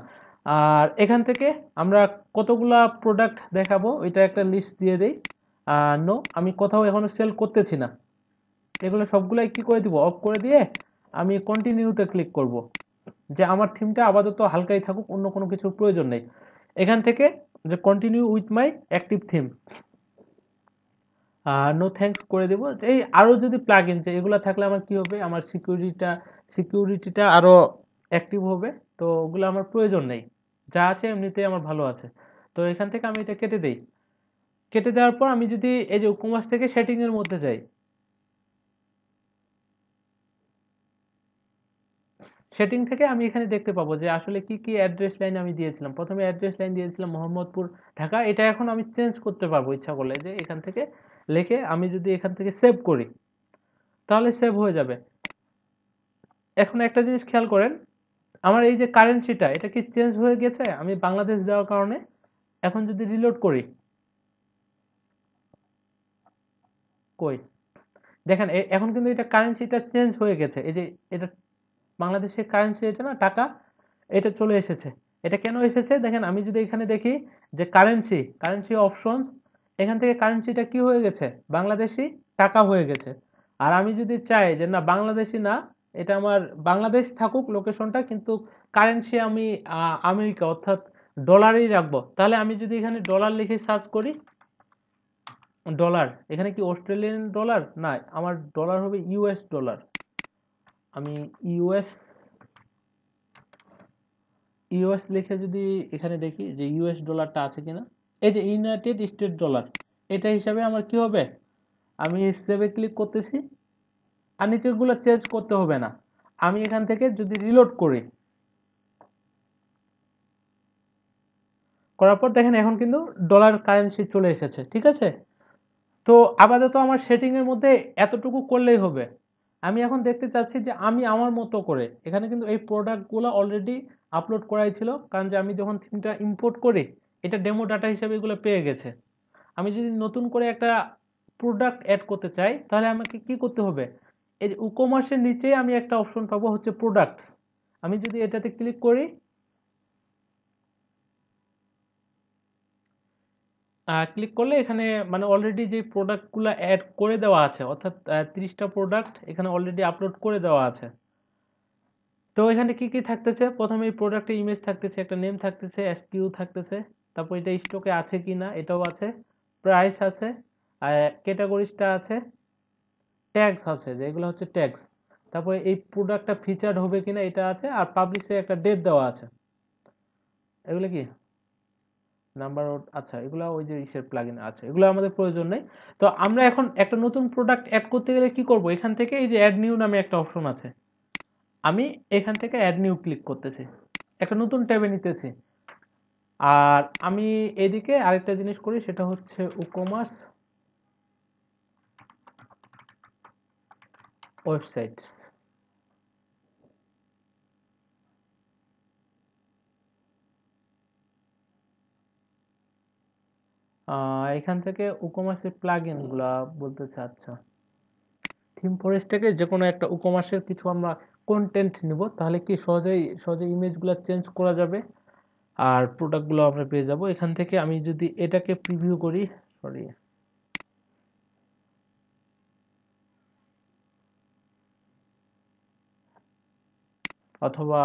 A: আর এখান থেকে আমরা কতগুলা প্রোডাক্ট দেখাবো এটা একটা লিস্ট দিয়ে দেই। নো, আমি কোথাও এখনো সেল করতেছি না, এগুলো সবগুলাই কি করে দিব, অফ করে দিয়ে আমি কন্টিনিউতে ক্লিক করব, যে আমার থিমটা আপাতত হালকাই থাকুক, অন্য কোনো কিছুর প্রয়োজন নেই। এখান থেকে যে continue with my active theme, no thanks করে দেব। এই আরো যদি প্লাগ ইন এগুলো থাকলে আমার কি হবে, আমার সিকিউরিটিটা আরো অ্যাক্টিভ হবে। তো ওগুলো আমার প্রয়োজন নেই, যা আছে এমনিতেই আমার ভালো আছে। তো এখান থেকে আমি এটা কেটে দেই। কেটে দেওয়ার পর আমি যদি এই যে কমার্স থেকে সেটিং এর মধ্যে যাই, সেটিং থেকে আমি এখানে দেখতে পাবো যে আসলে কি কি অ্যাড্রেস লাইন আমি দিয়েছিলাম। প্রথমে অ্যাড্রেস লাইন দিয়েছিলাম মোহাম্মদপুর ঢাকা, এটা এখন আমি চেঞ্জ করতে পারবো ইচ্ছা করলে, যে এখান থেকে লিখে আমি যদি এখান থেকে সেভ করি তাহলে সেভ হয়ে যাবে। এখন একটা জিনিস খেয়াল করেন, আমার এই যে কারেন্সিটা এটা কি চেঞ্জ হয়ে গেছে আমি বাংলাদেশ দেওয়ার কারণে? এখন যদি রিলোড করি, কই দেখেন এখন কিন্তু এটা কারেন্সিটা চেঞ্জ হয়ে গেছে। এই যে এটা বাংলাদেশের কারেন্সি, এটা না টাকা, এটা চলে এসেছে। এটা কেন এসেছে দেখেন, আমি যদি এখানে দেখি যে কারেন্সি, কারেন্সি অপশনস, এখান থেকে কারেন্সিটা কি হয়ে গেছে, বাংলাদেশি টাকা হয়ে গেছে। আর আমি যদি চাই যে না বাংলাদেশি না, এটা আমার বাংলাদেশ থাকুক লোকেশনটা, কিন্তু কারেন্সি আমি আমেরিকা অর্থাৎ ডলারই রাখবো, তাহলে আমি যদি এখানে ডলার লিখে সার্চ করি, ডলার, এখানে কি অস্ট্রেলিয়ান ডলার না, আমার ডলার হবে ইউএস ডলার। আমি ইউএস ইউএস লিখে যদি এখানে দেখি যে ইউএস ডলারটা আছে কিনা, এই যে ইউনাইটেড স্টেট ডলার, এটা হিসাবে আমার কি হবে, আমি সেভে ক্লিক করতেছি। আর নিচেরগুলো চেঞ্জ করতে হবে না, আমি এখান থেকে যদি রিলোড করি, করার পর দেখেন এখন কিন্তু ডলার কারেন্সি চলে এসেছে, ঠিক আছে। তো আপাতত আমার সেটিং এর মধ্যে এতটুকু করলেই হবে। আমি এখন দেখতে চাচ্ছি যে আমি আমার মতো করে, এখানে কিন্তু এই প্রোডাক্টগুলো অলরেডি আপলোড করাই ছিল, কারণ যে আমি যখন থিমটা ইম্পোর্ট করি এটা ডেমো ডাটা হিসেবে এগুলো পেয়ে গেছে। আমি যদি নতুন করে একটা প্রোডাক্ট অ্যাড করতে চাই তাহলে আমাকে কি করতে হবে, এই যে ইকমার্সের নিচেই আমি একটা অপশন পাবো হচ্ছে প্রোডাক্টস। আমি যদি এটাতে ক্লিক করি, ক্লিক করলে এখানে মানে অলরেডি যে প্রোডাক্টগুলো অ্যাড করে দেওয়া আছে, অর্থাৎ 30টা প্রোডাক্ট এখানে অলরেডি আপলোড করে দেওয়া আছে। তো এখানে কি কি থাকতেছে, প্রথমে এই প্রোডাক্টের ইমেজ থাকতেছে, একটা নেম থাকতেছে, এসকিউ থাকতেছে, তারপর এটা স্টকে আছে কিনা এটাও আছে, প্রাইস আছে, আর ক্যাটাগরিজটা আছে, ট্যাগস আছে যেগুলো হচ্ছে ট্যাগস, তারপরে এই প্রোডাক্টটা ফিচার্ড হবে কিনা এটা আছে, আর পাবলিশের একটা ডেট দেওয়া আছে। এগুলো কি নাম্বার, আচ্ছা এগুলো ওই যে ইসের প্লাগইন আছে, এগুলো আমাদের প্রয়োজন নেই। তো আমরা এখন একটা নতুন প্রোডাক্ট অ্যাড করতে গেলে কি করব, এখান থেকে এই যে অ্যাড নিউ নামে একটা অপশন আছে, আমি এখান থেকে অ্যাড নিউ ক্লিক করতেছি, একটা নতুন ট্যাবে নিতেছি। আর আমি এদিকে আরেকটা জিনিস করি, সেটা হচ্ছে ইকমার্স ওয়েবসাইট। এখান থেকে ইকমার্সের প্লাগইন গুলা বলতেছে, আচ্ছা থিম ফরেস্ট থেকে যে কোনো একটা ইকমার্সের কিছু আমরা কন্টেন্ট নিব, তাহলে কি সহজেই সহজে ইমেজগুলো চেঞ্জ করা যাবে আর প্রোডাক্টগুলো আমরা পেয়ে যাব। এখান থেকে আমি যদি এটাকে প্রিভিউ করি, সরি, অথবা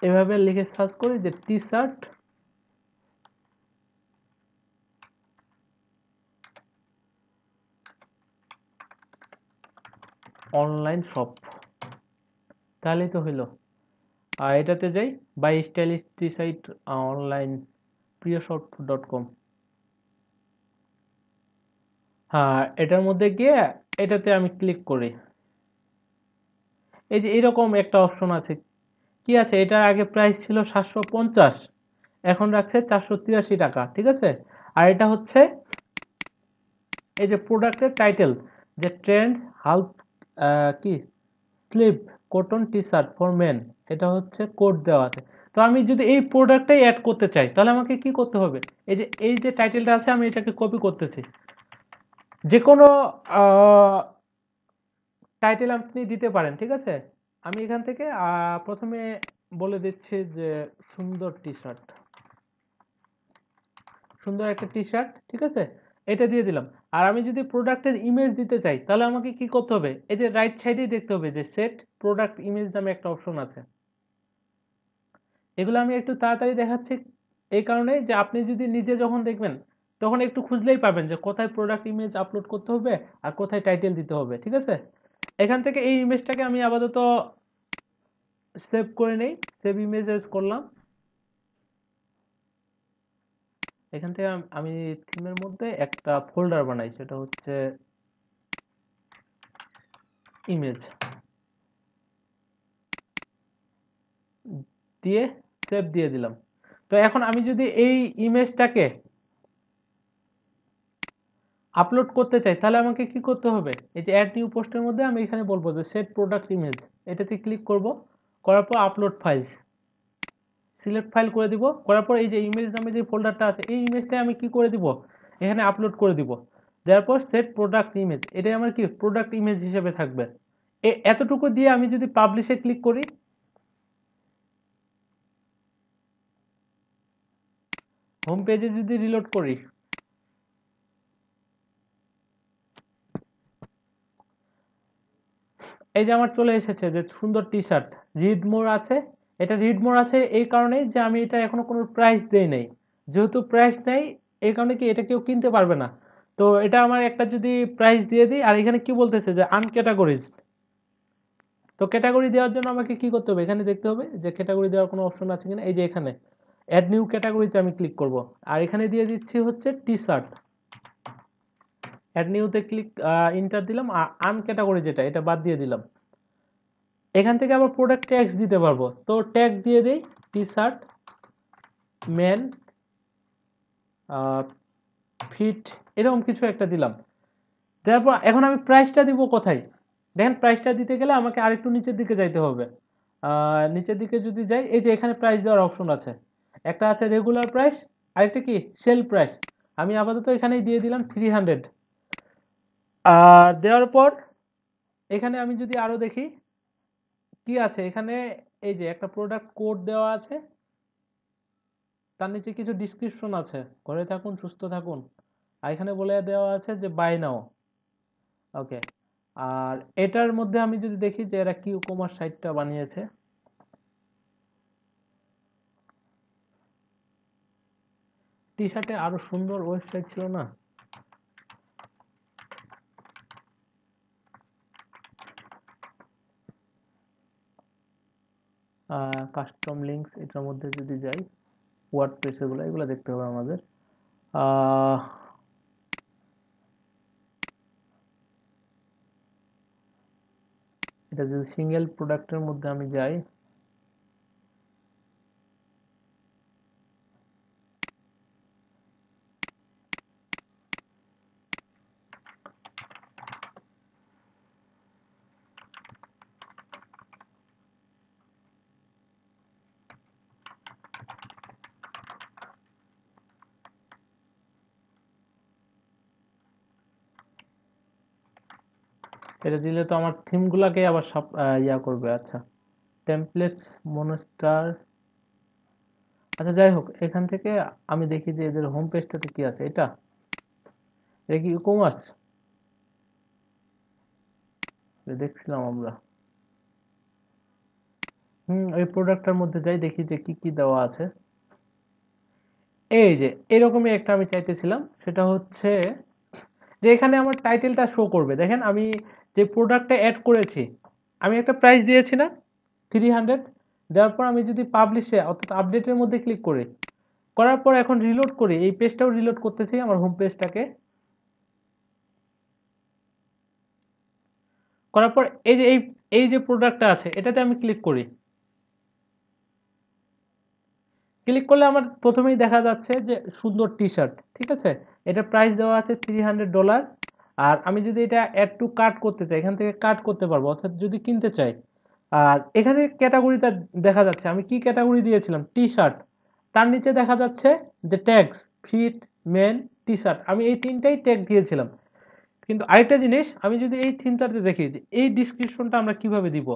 A: এভাবে লিখে সার্চ করি যে টি শার্ট অনলাইন শপ, তাহলেই তো হইলো। আর এটাতে যাই, buy stylish T shirt online প্রিয়শপ.com। হ্যাঁ, এটার মধ্যে গিয়ে এটাতে আমি ক্লিক করি, এই যে এরকম একটা অপশন আছে, কি আছে, এটার আগে প্রাইস ছিল 750, এখন রাখছে 483 টাকা, ঠিক আছে। আর এটা হচ্ছে এই যে প্রোডাক্টের টাইটেল, যে ট্রেন্ড হাল্প কি sleeve cotton T shirt for men, এটা হচ্ছে কোড দেওয়া আছে। তো আমি যদি এই প্রোডাক্টটাই অ্যাড করতে চাই তাহলে আমাকে কি করতে হবে, এই যে টাইটেলটা আছে আমি এটাকে কপি করতেছি, যে কোনো টাইটেল আপনি দিতে পারেন, ঠিক আছে। আমি এখান থেকে প্রথমে বলে দিচ্ছি যে সুন্দর টি শার্ট, সুন্দর একটা টি শার্ট, ঠিক আছে, এটা দিয়ে দিলাম। আর আমি যদি প্রোডাক্টের ইমেজ দিতে চাই তাহলে আমাকে কি করতে হবে, এই যে রাইট সাইডেই দেখতে হবে যে সেট প্রোডাক্ট ইমেজ নামে একটা অপশন আছে। এগুলো আমি একটু তাড়াতাড়ি দেখাচ্ছি এই কারণে যে আপনি যদি নিজে যখন দেখবেন তখন একটু খুঁজলেই পাবেন যে কোথায় প্রোডাক্ট ইমেজ আপলোড করতে হবে আর কোথায় টাইটেল দিতে হবে, ঠিক আছে। এখান থেকে এই ইমেজটাকে আমি আপাতত সেভ করে নেই, সেভ ইমেজেস করলাম। এখান থেকে আমি থিমের মধ্যে একটা ফোল্ডার বানাই, সেটা হচ্ছে ইমেজ। দিয়ে সেভ দিয়ে দিলাম। তো এখন আমি যদি এই ইমেজটাকে আপলোড করতে চাই তাহলে আমাকে কি করতে হবে, এই যে অ্যাড নিউ পোস্টের মধ্যে আমি এখানে বলবো যে সেট প্রোডাক্ট ইমেজ, এটাতে ক্লিক করব, করার পর আপলোড ফাইলস সিলেক্ট ফাইল করে দিব, করার পর এই যে ইমেজ নামে যে ফোল্ডারটা আছে এই ইমেজটা আমি কি করে দিব, এখানে আপলোড করে দিব, দেওয়ার পর সেট প্রোডাক্ট ইমেজ, এটাই আমার কি প্রোডাক্ট ইমেজ হিসেবে থাকবে। এতটুকু দিয়ে আমি যদি পাবলিশে ক্লিক করি, হোম পেজে যদি রিলোড করি, এই যে আমার চলে এসেছে যে সুন্দর টি শার্ট, রিড মোর আছে। এটা রিড মোর আছে এই কারণে যে আমি এটা এখনো কোনো প্রাইস দেই নাই, যেহেতু প্রাইস নেই এই কারণে কি এটা কেউ কিনতে পারবে না। তো এটা আমার একটা যদি প্রাইস দিয়ে দিই, আর এখানে কি বলতেছে যে আনক্যাটাগরিজ, তো ক্যাটাগরি দেওয়ার জন্য আমাকে কি করতে হবে, এখানে দেখতে হবে যে ক্যাটাগরি দেওয়ার কোনো অপশন আছে কিনা, এই যে এখানে অ্যাড নিউ ক্যাটাগরিতে আমি ক্লিক করব, আর এখানে দিয়ে দিচ্ছি হচ্ছে টি শার্ট, অ্যাড নিউতে ক্লিক ইন্টার দিলাম, আর আনক্যাটাগরি যেটা এটা বাদ দিয়ে দিলাম। এখান থেকে আবার প্রোডাক্ট ট্যাগস দিতে পারবো, তো ট্যাগ দিয়ে দেই টি শার্ট মেন ফিট, এরকম কিছু একটা দিলাম। তারপর এখন আমি প্রাইসটা দিব কোথায়, দেখেন প্রাইসটা দিতে গেলে আমাকে আরেকটু নিচের দিকে যাইতে হবে। নিচের দিকে যদি যাই, এই যে এখানে প্রাইস দেওয়ার অপশন আছে, একটা আছে রেগুলার প্রাইস, আরেকটা কি সেল প্রাইস, আমি আপাতত এখানেই দিয়ে দিলাম 300। আর দেওয়ার পর এখানে আমি যদি আরো দেখি কি আছে, এখানে এই যে একটা প্রোডাক্ট কোড দেওয়া আছে, তার নিচে কিছু ডিসক্রিপশন আছে, ঘরে থাকুন সুস্থ থাকুন, আর এখানে বলে দেওয়া আছে যে বাই নাও। ওকে, আর এটার মধ্যে আমি যদি দেখি যে এরা কি কমার্স সাইটটা বানিয়েছে, টি শার্টে আরো সুন্দর ওয়েবসাইট ছিল না, কাস্টম লিঙ্কস, এটার মধ্যে যদি যাই ওয়ার্ডপ্রেস এগুলো এগুলো দেখতে হবে আমাদের। আহ, এটা যদি সিঙ্গেল প্রোডাক্টের মধ্যে আমি যাই, এটা দিলে তো আমার থিমগুলাকে আবার সব ইয়া করবে। আচ্ছা, টেমপ্লেটস মনস্টার, আচ্ছা যাই হোক, এখান থেকে আমি দেখি যে এদের হোম পেজটাতে কি আছে, এটা কি ই কমার্স দেখছিলাম আমরা। ওই প্রোডাক্টটার মধ্যে যাই, দেখি যে কি কি দেওয়া আছে। এই যে এরকমই একটা আমি চাইতেছিলাম, সেটা হচ্ছে যে এখানে আমার টাইটেলটা শো করবে, দেখেন আমি যে প্রোডাক্টটা অ্যাড করেছি, আমি একটা প্রাইস দিয়েছি না 300, দেওয়ার পর আমি যদি পাবলিশে অর্থাৎ আপডেটের মধ্যে ক্লিক করি, করার পর এখন রিলোড করি, এই পেজটাও রিলোড করতেছি আমার হোম পেজটাকে, করার পর এই যে এই যে প্রোডাক্টটা আছে এটাতে আমি ক্লিক করি, ক্লিক করলে আমার প্রথমেই দেখা যাচ্ছে যে সুন্দর টি শার্ট, ঠিক আছে, এটা প্রাইস দেওয়া আছে $300। আর আমি যদি এটা অ্যাড টু কার্ট করতে চাই, এখান থেকে কার্ট করতে পারবো, অর্থাৎ যদি কিনতে চাই। আর এখানে ক্যাটাগরিটা দেখা যাচ্ছে, আমি কি ক্যাটাগরি দিয়েছিলাম টি শার্ট, তার নিচে দেখা যাচ্ছে যে tags fit men T shirt, আমি এই তিনটাই ট্যাগ দিয়েছিলাম। কিন্তু আরেকটা জিনিস, আমি যদি এই থিমটাতে দেখি যে এই ডিসক্রিপশনটা আমরা কিভাবে দিব,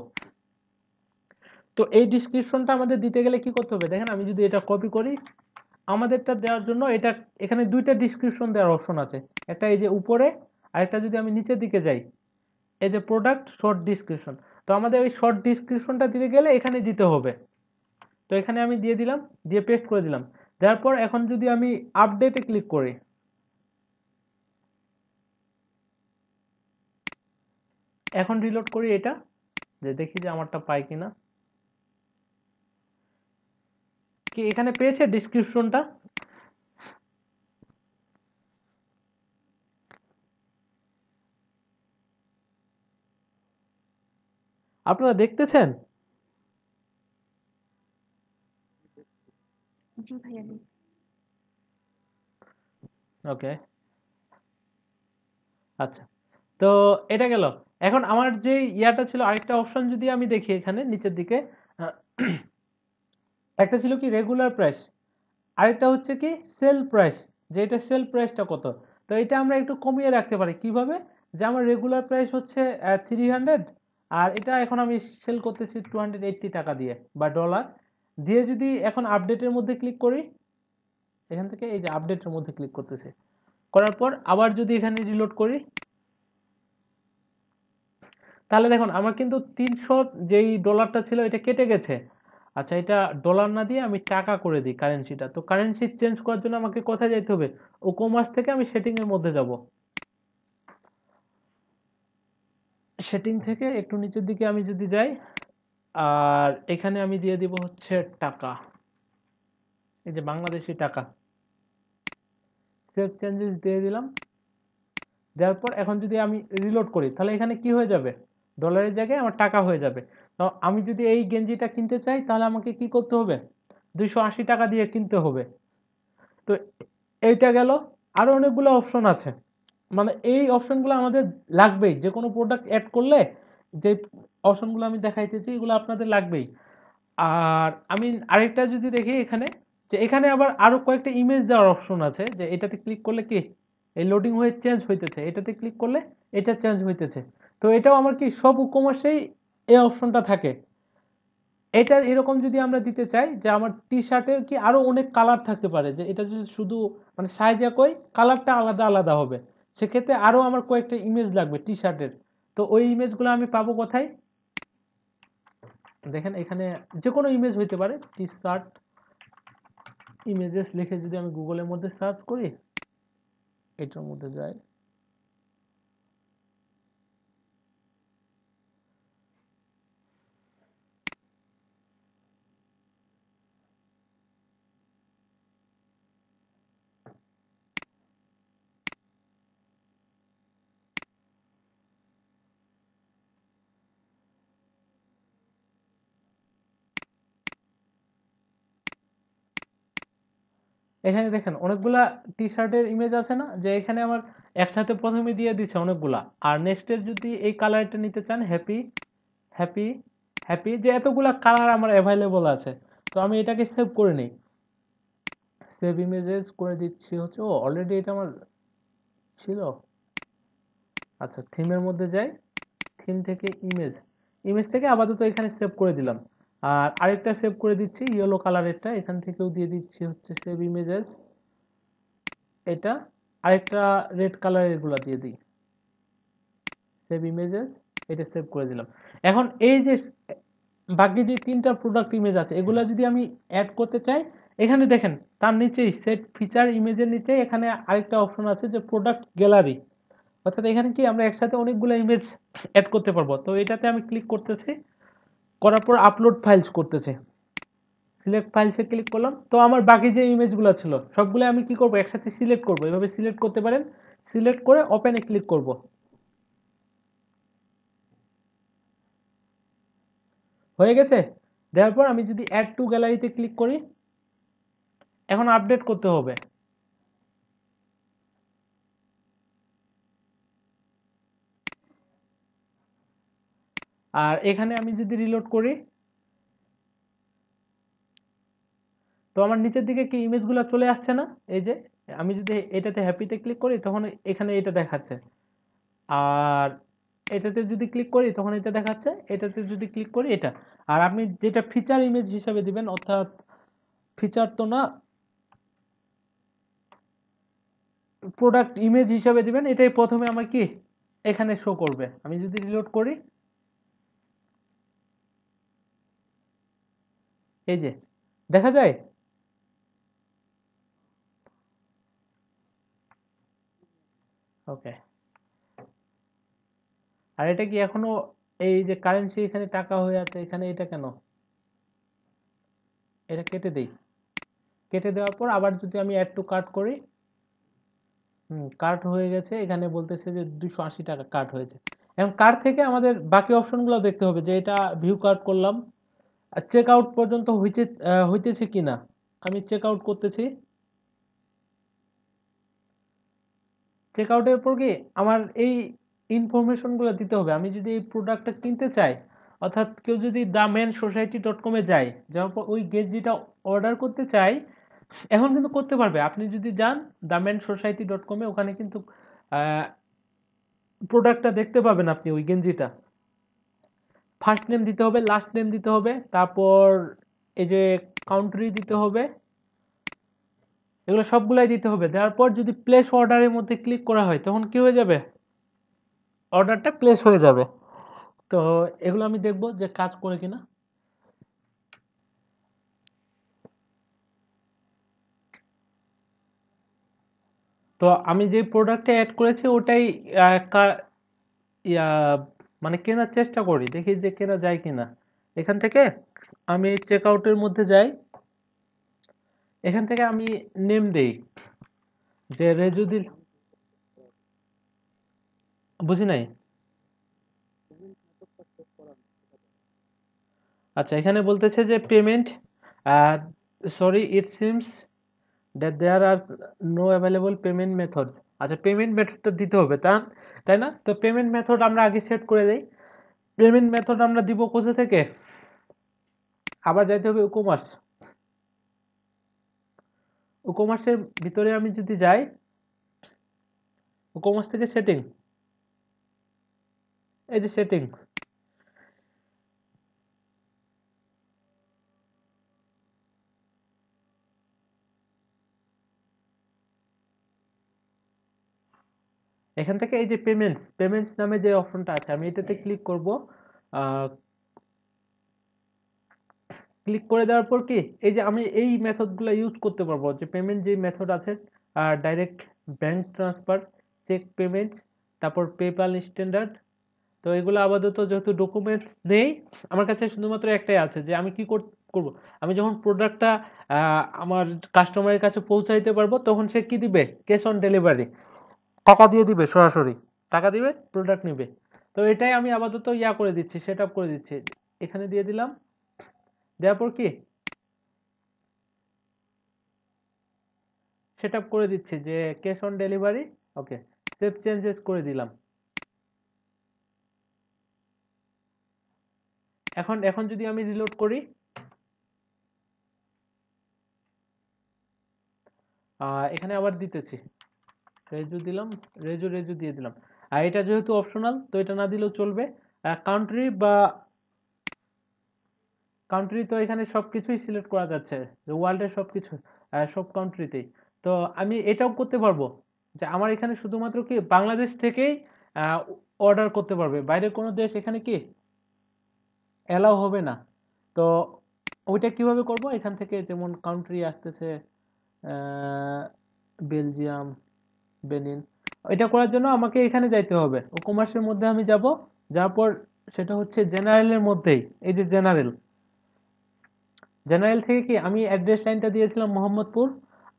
A: তো এই ডিসক্রিপশনটা আমাদের দিতে গেলে কি করতে হবে, দেখেন আমি যদি এটা কপি করি, আমাদেরটা দেওয়ার জন্য এটা এখানে দুইটা ডিসক্রিপশন দেওয়ার অপশন আছে, একটা এই যে উপরে, আর একটা যদি আমি নিচের দিকে যাই, এই যে প্রোডাক্ট শর্ট ডিসক্রিপশন, তো আমাদের ওই শর্ট ডিসক্রিপশনটা দিতে গেলে এখানে দিতে হবে। তো এখানে আমি দিয়ে দিলাম, দিয়ে পেস্ট করে দিলাম, দেওয়ার পর এখন যদি আমি আপডেটে ক্লিক করি, এখন রিলোড করি এটা, যে দেখি যে আমারটা পাই কিনা, কি এখানে পেয়েছে ডিসক্রিপশনটা, আপনারা দেখতেছেন?
C: জি ভাইয়া নেই।
A: ওকে, আচ্ছা। তো এটা গেল। এখন আমার যে ইয়াটা ছিল, আরেকটা অপশন যদি আমি দেখি এখানে নিচের দিকে, আহ, একটা ছিল কি রেগুলার প্রাইস, আরেকটা হচ্ছে কি সেল প্রাইস, যে এটা সেল প্রাইসটা কত। তো এটা আমরা একটু কমিয়ে রাখতে পারি কিভাবে, যে আমার রেগুলার প্রাইস হচ্ছে 300, আর এটা এখন আমি সেল করতেছি 280 টাকা দিয়ে বা ডলার দিয়ে। যদি এখন আপডেটের মধ্যে ক্লিক করি, এখান থেকে এই যে আপডেটের মধ্যে ক্লিক করতেছি, করার পর আবার যদি এখানে রিলোড করি, তাহলে দেখুন আমার কিন্তু 300 যেই ডলারটা ছিল এটা কেটে গেছে। আচ্ছা, এটা ডলার না দিয়ে আমি টাকা করে দিই কারেন্সিটা। তো কারেন্সি চেঞ্জ করার জন্য আমাকে কোথায় যেতে হবে, ও কমার্স থেকে আমি সেটিং এর মধ্যে যাব। সেটিং থেকে একটু নিচের দিকে আমি যদি যাই, আর এখানে আমি দিয়ে দিব হচ্ছে টাকা, এই যে বাংলাদেশি টাকা, সেভ চেঞ্জেস দিয়ে দিলাম। দেওয়ার পর এখন যদি আমি রিলোড করি, তাহলে এখানে কি হয়ে যাবে, ডলারের জায়গায় আমার টাকা হয়ে যাবে। তো আমি যদি এই গেঞ্জিটা কিনতে চাই, তাহলে আমাকে কি করতে হবে, 280 টাকা দিয়ে কিনতে হবে। তো এইটা গেল। আরো অনেকগুলো অপশন আছে, মানে এই অপশনগুলো আমাদের লাগবেই যে কোনো প্রোডাক্ট অ্যাড করলে। যে অপশনগুলো আমি দেখাইতেছি এগুলো আপনাদের লাগবেই। আর আমি আরেকটা যদি দেখি এখানে, যে এখানে আবার আরো কয়েকটা ইমেজ দেওয়ার অপশন আছে, যে এটাতে ক্লিক করলে কি এই লোডিং হয়ে চেঞ্জ হইতেছে, এটাতে ক্লিক করলে এটা চেঞ্জ হইতেছে। তো এটাও আমার কি সব কমার্সেই এই অপশনটা থাকে। এটা এরকম যদি আমরা দিতে চাই যে আমার টি শার্টের কি আরো অনেক কালার থাকতে পারে, যে এটা যদি শুধু মানে সাইজ একই, কালারটা আলাদা আলাদা হবে, সেক্ষেত্রে আরো আমার কয়েকটা ইমেজ লাগবে টি শার্টের। তো ওই ইমেজগুলো আমি পাবো কোথায়, দেখেন এখানে যে কোনো ইমেজ হইতে পারে, টি শার্ট ইমেজেস লিখে যদি আমি গুগলের মধ্যে সার্চ করি, এটার মধ্যে যাই, এখানে দেখেন অনেকগুলা টি শার্টের ইমেজ আছে না, যে এখানে আমার একসাথে প্রথমে দিয়ে দিচ্ছে অনেকগুলা। আর নেক্সটের যদি এই কালারটা নিতে চান, হ্যাপি হ্যাপি হ্যাপি, যে এতগুলা কালার আমার অ্যাভেলেবল আছে। তো আমি এটাকে সেভ করে নিই, সেভ ইমেজেস করে দিচ্ছি হচ্ছে, ও অলরেডি এটা আমার ছিল। আচ্ছা, থিমের মধ্যে যাই, থিম থেকে ইমেজ, ইমেজ থেকে আপাতত এখানে সেভ করে দিলাম। আর আরেকটা সেভ করে দিচ্ছি ইয়েলো কালারেরটা, এখান থেকেও দিয়ে দিচ্ছি হচ্ছে সেভ ইমেজেস, এটা আরেকটা রেড কালারের গুলা দিয়ে দিই, সেভ ইমেজেস, এটা সেভ করে দিলাম। এখন এই যে বাকি যে তিনটা প্রোডাক্ট ইমেজ আছে, এগুলা যদি আমি অ্যাড করতে চাই, এখানে দেখেন তার নিচেই সেট ফিচার ইমেজের নিচে এখানে আরেকটা অপশন আছে যে প্রোডাক্ট গ্যালারি, অর্থাৎ এখানে কি আমরা একসাথে অনেকগুলো ইমেজ অ্যাড করতে পারবো। তো এটাতে আমি ক্লিক করতেছি, করার পর আপলোড ফাইলস করতেছে, সিলেক্ট ফাইলসে ক্লিক করলাম। তো আমার বাকি যে ইমেজগুলো ছিল সবগুলো আমি কি করব, একসাথে সিলেক্ট করব, এভাবে সিলেক্ট করতে পারেন। সিলেক্ট করে ওপেনে ক্লিক করব, হয়ে গেছে। দেওয়ার পর আমি যদি অ্যাড টু গ্যালারিতে ক্লিক করি, এখন আপডেট করতে হবে। আর এখানে আমি যদি রিলোড করি, তো আমার নিচের দিকে কি ইমেজগুলো চলে আসছে না, এই যে আমি যদি এটাতে হ্যাপিতে ক্লিক করি তখন এখানে এটা দেখাচ্ছে, আর এটাতে যদি ক্লিক করি তখন এটা দেখাচ্ছে, এটাতে যদি ক্লিক করি এটা। আর আপনি যেটা ফিচার ইমেজ হিসাবে দিবেন, অর্থাৎ ফিচার তো না, প্রোডাক্ট ইমেজ হিসাবে দিবেন, এটাই প্রথমে আমার কি এখানে শো করবে। আমি যদি রিলোড করি, এই যে দেখা যায়। ওকে, আর এটা কি এখনো এই যে কারেন্সি এখানে টাকা হয়ে আছে, এখানে এটা কেন, এটা কেটে দেই। কেটে দেওয়ার পর আবার যদি আমি অ্যাড টু কার্ট করি, কার্ট হয়ে গেছে, এখানে বলতেছে যে 280 টাকা কার্ট হয়েছে। এখন কার্ট থেকে আমাদের বাকি অপশনগুলো দেখতে হবে, যে এটা ভিউ কার্ট করলাম, চেক আউট পর্যন্ত হইতেছে কিনা। আমি চেক আউট করতেছি। চেক আউটের পর কি আমার এই ইনফরমেশনগুলো দিতে হবে। আমি যদি এই প্রোডাক্টটা কিনতে চাই, অর্থাৎ কেউ যদি দ্য মেন সোসাইটি ডট কমে যায়, যাওয়ার পর ওই গেঞ্জিটা অর্ডার করতে চাই, এখন কিন্তু করতে পারবে। আপনি যদি যান দ্য মেন সোসাইটি ডট কমে, ওখানে কিন্তু প্রোডাক্টটা দেখতে পাবেন আপনি ওই গেঞ্জিটা। ফার্স্ট নেম দিতে হবে, লাস্ট নেম দিতে হবে, তারপর এই যে কাউন্ট্রি দিতে হবে, এগুলো সবগুলাই দিতে হবে। দেওয়ার পর যদি প্লেস অর্ডারের মধ্যে ক্লিক করা হয়, তখন কি হয়ে যাবে, অর্ডারটা প্লেস হয়ে যাবে। তো এগুলো আমি দেখবো যে কাজ করে কিনা। তো আমি যে প্রোডাক্টটা অ্যাড করেছি ওটাই ইয়া মানে কেনার চেষ্টা করি, দেখি যে কেনা যায় কিনা। এখান থেকে আমি চেক আউটের মধ্যে যাই, এখান থেকে আমি নেম দেই যে রেজুদিল। বুঝি নাই। আচ্ছা, এখানে বলতেছে যে payment, sorry it seems that there are no available payment method. আচ্ছা, পেমেন্ট মেথডটা দিতে হবে, তাই না? তো পেমেন্ট মেথড আমরা আগে সেট করে দেই। পেমেন্ট মেথড আমরা দিব কোথা থেকে, আবার যাইতে হবে ইকমার্স। ইকমার্সের ভিতরে আমি যদি যাই, ইকমার্স থেকে সেটিং, এই যে সেটিং, এখান থেকে এই যে পেমেন্টস, পেমেন্টস নামে যে অপশনটা আছে, আমি এটাতে ক্লিক করব। ক্লিক করে দেওয়ার পর কি এই যে আমি এই মেথডগুলো ইউজ করতে পারবো, যে পেমেন্ট যে মেথড আছে, direct bank transfer, cheque payment, তারপর পেপ্যাল স্ট্যান্ডার্ড। তো এগুলো আপাতত যেহেতু ডকুমেন্টস নেই আমার কাছে, শুধুমাত্র একটাই আছে, যে আমি কি করব। আমি যখন প্রোডাক্টটা আমার কাস্টমারের কাছে পৌঁছাইতে পারবো, তখন সে কি দিবে, ক্যাশ অন ডেলিভারি, টাকা দিয়ে দিবে, সরাসরি টাকা দিবে, প্রোডাক্ট নিবে। তো এটাই আমি আপাতত ইয়া করে দিচ্ছি, সেট আপ করে দিচ্ছি, এখানে দিয়ে দিলাম। দেওয়ার পর কি সেট আপ করে দিচ্ছি যে cash on delivery, okay, save changes করে দিলাম। এখন এখন যদি আমি রিলোড করি, এখানে আবার দিতেছি, রেজু দিলাম, রেজু রেজু দিয়ে দিলাম। আর এটা যেহেতু অপশনাল, তো এটা না দিলেও চলবে। কান্ট্রি বা কান্ট্রি তো এখানে সবকিছুই সিলেক্ট করা যাচ্ছে, যে ওয়ার্ল্ডের সবকিছু, সব কান্ট্রিতেই। তো আমি এটাও করতে পারবো যে আমার এখানে শুধুমাত্র কি বাংলাদেশ থেকেই অর্ডার করতে পারবে, বাইরে কোনো দেশ এখানে কি অ্যালাউ হবে না। তো ওইটা কিভাবে করব, এখান থেকে যেমন কান্ট্রি আসতেছে, বেলজিয়াম, বেনিন, এটা করার জন্য আমাকে এখানে যাইতে হবে, ও কমার্সের মধ্যে আমি যাব। যাওয়ার পর সেটা হচ্ছে জেনারেলের মধ্যেই, এই যে জেনারেল, জেনারেল থেকে কি আমি অ্যাড্রেস লাইনটা দিয়েছিলাম মোহাম্মদপুর।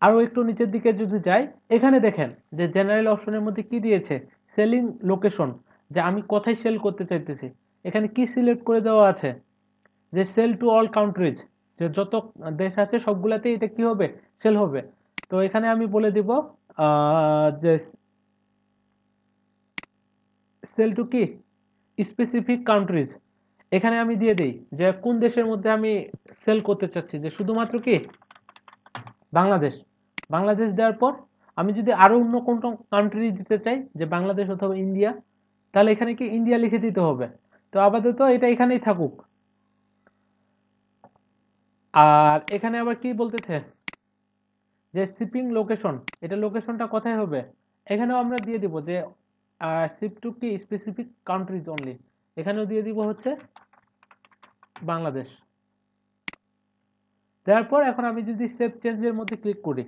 A: আরো একটু নিচের দিকে যদি যাই, এখানে দেখেন যে জেনারেল অপশনের মধ্যে কি দিয়েছে, সেলিং লোকেশন, যে আমি কোথায় সেল করতে চাইতেছি। এখানে কি সিলেক্ট করে দেওয়া আছে, যে সেল টু অল কান্ট্রিজ, যে যত দেশ আছে সবগুলাতেই এটা কি হবে, সেল হবে। তো এখানে আমি বলে দিব যে সেল টু কি স্পেসিফিক কান্ট্রিজ। এখানে আমি দিয়ে দিই যে কোন দেশের মধ্যে আমি সেল করতে চাচ্ছি, যে শুধুমাত্র কি বাংলাদেশ। বাংলাদেশ দেওয়ার পর আমি যদি আরো অন্য কোন কান্ট্রি দিতে চাই, যে বাংলাদেশ অথবা ইন্ডিয়া, তাহলে এখানে কি ইন্ডিয়া লিখে দিতে হবে। তো আপাতত এটা এখানেই থাকুক। আর এখানে আবার কি বলতেছে, যে শিপিং লোকেশন, এটা লোকেশনটা কোথায় হবে, এখানেও আমরা দিয়ে দিব যে শিপ টু কি স্পেসিফিক কান্ট্রিজ অনলি, এখানেও দিয়ে দিব হচ্ছে বাংলাদেশ। তারপর এখন আমি যদি সেভ চেঞ্জের মধ্যে ক্লিক করি,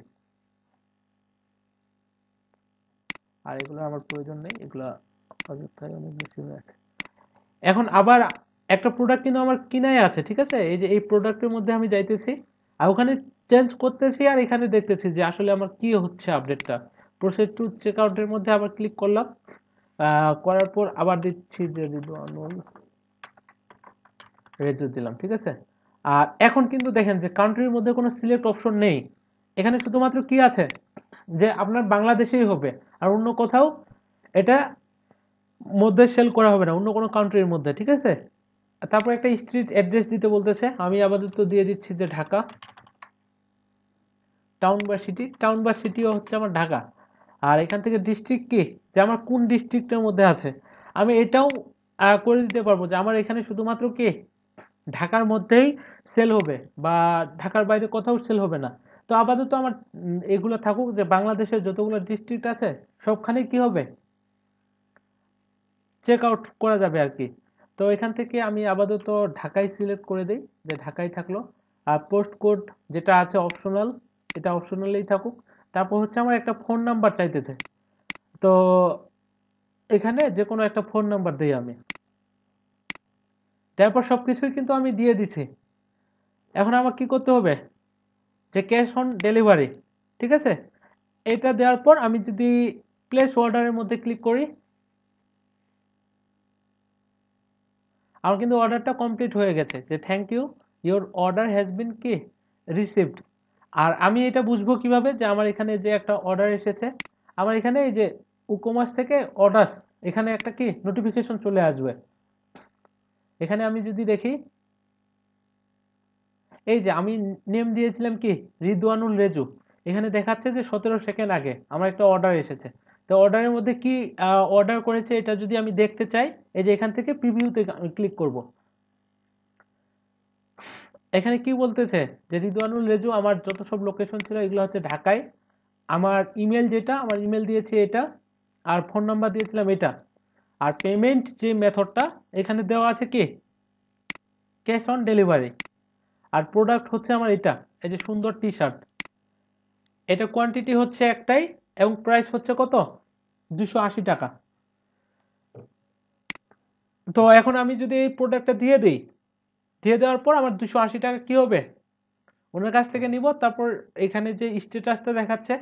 A: আর এগুলো আমার প্রয়োজন নেই, এগুলো অযথাই অনেক বেশি হয়ে আছে। এখন আবার একটা প্রোডাক্ট কিন্তু আমার কিনাই আছে, ঠিক আছে, এই যে এই প্রোডাক্টের মধ্যে আমি যাইতেছি, আর ওখানে চেঞ্জ করতেছি, আর এখানে দেখতেছি যে আসলে আমার কি হচ্ছে আপডেটটা। প্রসেস টু চেক আউটের মধ্যে আবার ক্লিক করলাম, করার পর আবার দিচ্ছি যে রিদওয়ানুল, রেজু দিলাম, ঠিক আছে। আর এখন কিন্তু দেখেন যে কান্ট্রির মধ্যে কোনো সিলেক্ট অপশন নেই, এখানে শুধুমাত্র কি আছে যে আপনার বাংলাদেশেই হবে, আর অন্য কোথাও এটা মধ্যে সেল করা হবে না, অন্য কোনো কান্ট্রির মধ্যে, ঠিক আছে। তারপর একটা স্ট্রিট অ্যাড্রেস দিতে বলতেছে, আমি আপাতত দিয়ে দিচ্ছি যে ঢাকা। টাউন বা সিটিও হচ্ছে আমার ঢাকা। আর এখান থেকে ডিস্ট্রিক্ট কি, যে আমার কোন ডিস্ট্রিক্টের মধ্যে আছে, আমি এটাও করে দিতে পারবো যে আমার এখানে শুধুমাত্র কি ঢাকার মধ্যেই সেল হবে, বা ঢাকার বাইরে কোথাও সেল হবে না। তো আপাতত আমার এগুলো থাকুক, যে বাংলাদেশের যতগুলো ডিস্ট্রিক্ট আছে সবখানে কি হবে, চেক আউট করা যাবে আর কি। তো এখান থেকে আমি আপাতত ঢাকায় সিলেক্ট করে দিই, যে ঢাকায় থাকলো। আর পোস্ট কোড যেটা আছে অপশনাল, এটা অপশনালেই থাকুক। তারপর হচ্ছে আমার একটা ফোন নাম্বার চাইতেছে, তো এখানে যে কোনো একটা ফোন নাম্বার দিই আমি। তারপর সবকিছুই কিন্তু আমি দিয়ে দিছি। এখন আমার কি করতে হবে, যে ক্যাশ অন ডেলিভারি, ঠিক আছে। এটা দেওয়ার পর আমি যদি প্লেস অর্ডারের মধ্যে ক্লিক করি, আমার কিন্তু অর্ডারটা কমপ্লিট হয়ে গেছে, যে thank you, your order has been কি রিসিভড। আর আমি এটা বুঝবো কিভাবে যে আমার এখানে যে একটা অর্ডার এসেছে, আমার এখানে এই যে উকমার্স থেকে অর্ডারস, এখানে একটা কি নোটিফিকেশন চলে আসবে। এখানে আমি যদি দেখি, এই যে আমি নেম দিয়েছিলাম কি রিদওয়ানুল রেজু, এখানে দেখাচ্ছে যে 17 সেকেন্ড আগে আমার একটা অর্ডার এসেছে। তো অর্ডারের মধ্যে কি অর্ডার করেছে এটা যদি আমি দেখতে চাই, এই যে এখান থেকে প্রিভিউতে আমি ক্লিক করব। এখানে কি বলতেছে যে রিদওয়ানুল রেজু, আমার যত সব লোকেশন ছিল এগুলো হচ্ছে ঢাকায়, আমার ইমেল যেটা, আমার ইমেল দিয়েছি এটা, আর ফোন নাম্বার দিয়েছিলাম এটা, আর পেমেন্ট যে মেথডটা এখানে দেওয়া আছে কি ক্যাশ অন ডেলিভারি। আর প্রোডাক্ট হচ্ছে আমার এটা, এই যে সুন্দর টি শার্ট, এটা কোয়ান্টিটি হচ্ছে একটাই, এবং প্রাইস হচ্ছে কত, 280 টাকা। তো এখন আমি যদি এই প্রোডাক্টটা দিয়ে দিই, দিয়ে দেওয়ার পর আমার 280 টাকা কি হবে, ওনার কাছ থেকে নিব। তারপর এখানে যে স্ট্যাটাসটা দেখাচ্ছে,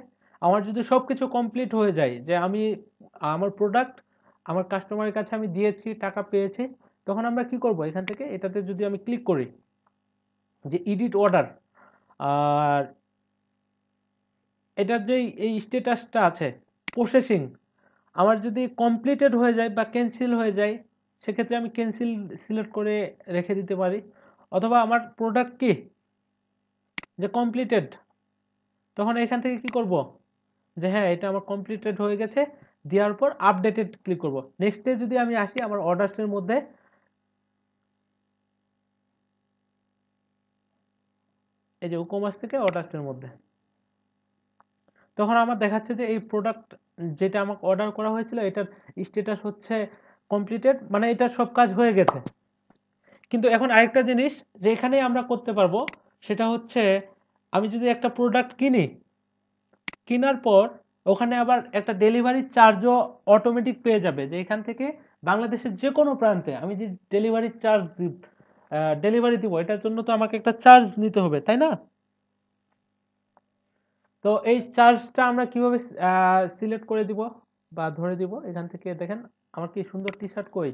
A: আমার যদি সবকিছু কমপ্লিট হয়ে যায়, যে আমি আমার প্রোডাক্ট আমার কাস্টমারের কাছে আমি দিয়েছি, টাকা পেয়েছি, তখন আমরা কি করব, এখান থেকে এটাতে যদি আমি ক্লিক করি যে এডিট অর্ডার, আর এটার যে এই স্ট্যাটাসটা আছে প্রসেসিং, আমার যদি কমপ্লিটেড হয়ে যায় বা ক্যান্সেল হয়ে যায়, সেক্ষেত্রে আমি ক্যান্সেল সিলেক্ট করে রেখে দিতে পারি। অথবা আমার প্রোডাক্ট কি যে কমপ্লিটেড, তখন এখান থেকে কি করব, যে হ্যাঁ এটা আমার কমপ্লিটেড হয়ে গেছে, দেওয়ার পর আপডেটেড ক্লিক করব। নেক্সটে যদি আমি আসি আমার অর্ডার্সের মধ্যে, এই যে উকমার্স থেকে অর্ডার্সের মধ্যে, তখন আমার দেখাচ্ছে যে এই প্রোডাক্ট যেটা আমাকে অর্ডার করা হয়েছিল এটার স্ট্যাটাস হচ্ছে কমপ্লিটেড, মানে এটা সব কাজ হয়ে গেছে। কিন্তু এখন আরেকটা জিনিস যে এখানে আমরা করতে পারবো, সেটা হচ্ছে আমি যদি একটা প্রোডাক্ট কিনি, কেনার পর ওখানে আবার একটা ডেলিভারি চার্জও অটোমেটিক পেয়ে যাবে, যে এখান থেকে বাংলাদেশের যে কোনো প্রান্তে আমি যে ডেলিভারি দিব, এটার জন্য তো আমাকে একটা চার্জ নিতে হবে, তাই না। তো এই চার্জটা আমরা কিভাবে সিলেক্ট করে দিব বা ধরে দিব, এখান থেকে দেখেন আমার কি সুন্দর টি শার্ট কই,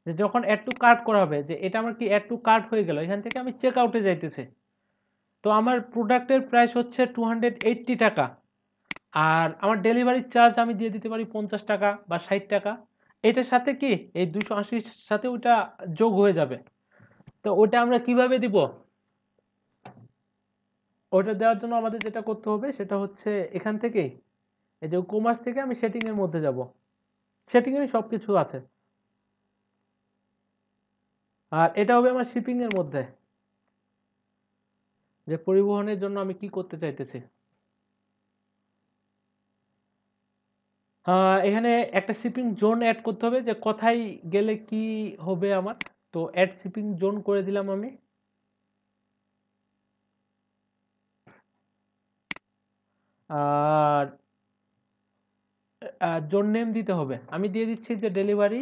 A: যে যখন অ্যাড টু কার্ট করা হবে, যে এটা আমার কি অ্যাড টু কার্ট হয়ে গেল, এখান থেকে আমি চেক আউটে যাইতেছে। তো আমার প্রোডাক্টের প্রাইস হচ্ছে 280 টাকা, আর আমার ডেলিভারি চার্জ আমি দিয়ে দিতে পারি 50 টাকা বা 60 টাকা। এটার সাথে কি এই 280 সাথে ওটা যোগ হয়ে যাবে। তো ওটা আমরা কিভাবে দিব, ওটা দেওয়ার জন্য আমাদের যেটা করতে হবে সেটা হচ্ছে এখান থেকে এই যে কমার্স থেকে আমি সেটিং এর মধ্যে যাব, সেটিং এর সবকিছু আছে, আর এটা হবে আমার শিপিং এর মধ্যে, যে পরিবহনের জন্য আমি কি করতে চাইতেছি। এখানে একটা শিপিং জোন অ্যাড করতে হবে, যে কোথায় গেলে কি হবে আমার। তো অ্যাড শিপিং জোন করে দিলাম আমি। আর জোন নেম দিতে হবে, আমি দিয়ে দিচ্ছি যে ডেলিভারি,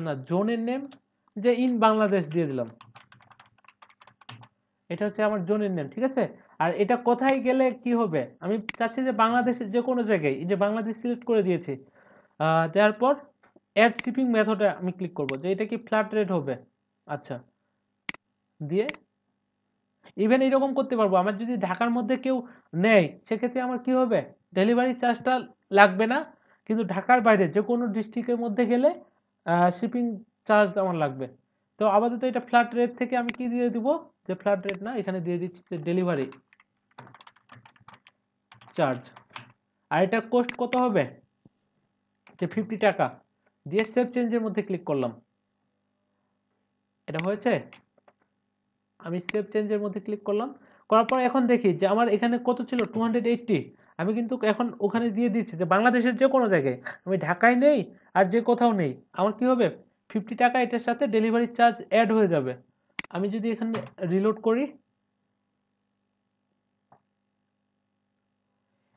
A: না জোনের নেম যে ইন বাংলাদেশ দিয়ে দিলাম, এটা হচ্ছে আমার জোনের নেম, ঠিক আছে। আর এটা কোথায় গেলে কি হবে, আমি চাচ্ছি যে বাংলাদেশের যে কোনো জায়গায়, এই যে বাংলাদেশ সিলেক্ট করে দিয়েছি, দেওয়ার পর অ্যাড শিপিং মেথডে আমি ক্লিক করব যে এটা কি ফ্ল্যাট রেট হবে। আচ্ছা, দিয়ে ইভেন এরকম করতে পারবো, আমার যদি ঢাকার মধ্যে কেউ নেয় সেক্ষেত্রে আমার কি হবে, ডেলিভারি চার্জটা লাগবে না, কিন্তু ঢাকার বাইরে যে কোনো ডিস্ট্রিক্টের মধ্যে গেলে শিপিং চার্জ আমার লাগবে। তো আপাতত এটা ফ্ল্যাট রেট থেকে আমি কি দিয়ে দিব, যে ফ্ল্যাট রেট না, এখানে দিয়ে দিচ্ছি যে ডেলিভারি চার্জ। আর এটা কস্ট কত হবে, যে 50 টাকা, দিয়ে সেভ চেঞ্জের মধ্যে ক্লিক করলাম। এটা হয়েছে, আমি সেভ চেঞ্জের মধ্যে ক্লিক করলাম, করার পর এখন দেখি যে আমার এখানে কত ছিল 280। আমি কিন্তু এখন ওখানে দিয়ে দিচ্ছি যে বাংলাদেশের যে কোনো জায়গায়, আমি ঢাকায় নেই আর যে কোথাও নেই, আমার কি হবে 50 টাকা এটার সাথে ডেলিভারি চার্জ অ্যাড হয়ে যাবে। আমি যদি এখানে রিলোড করি,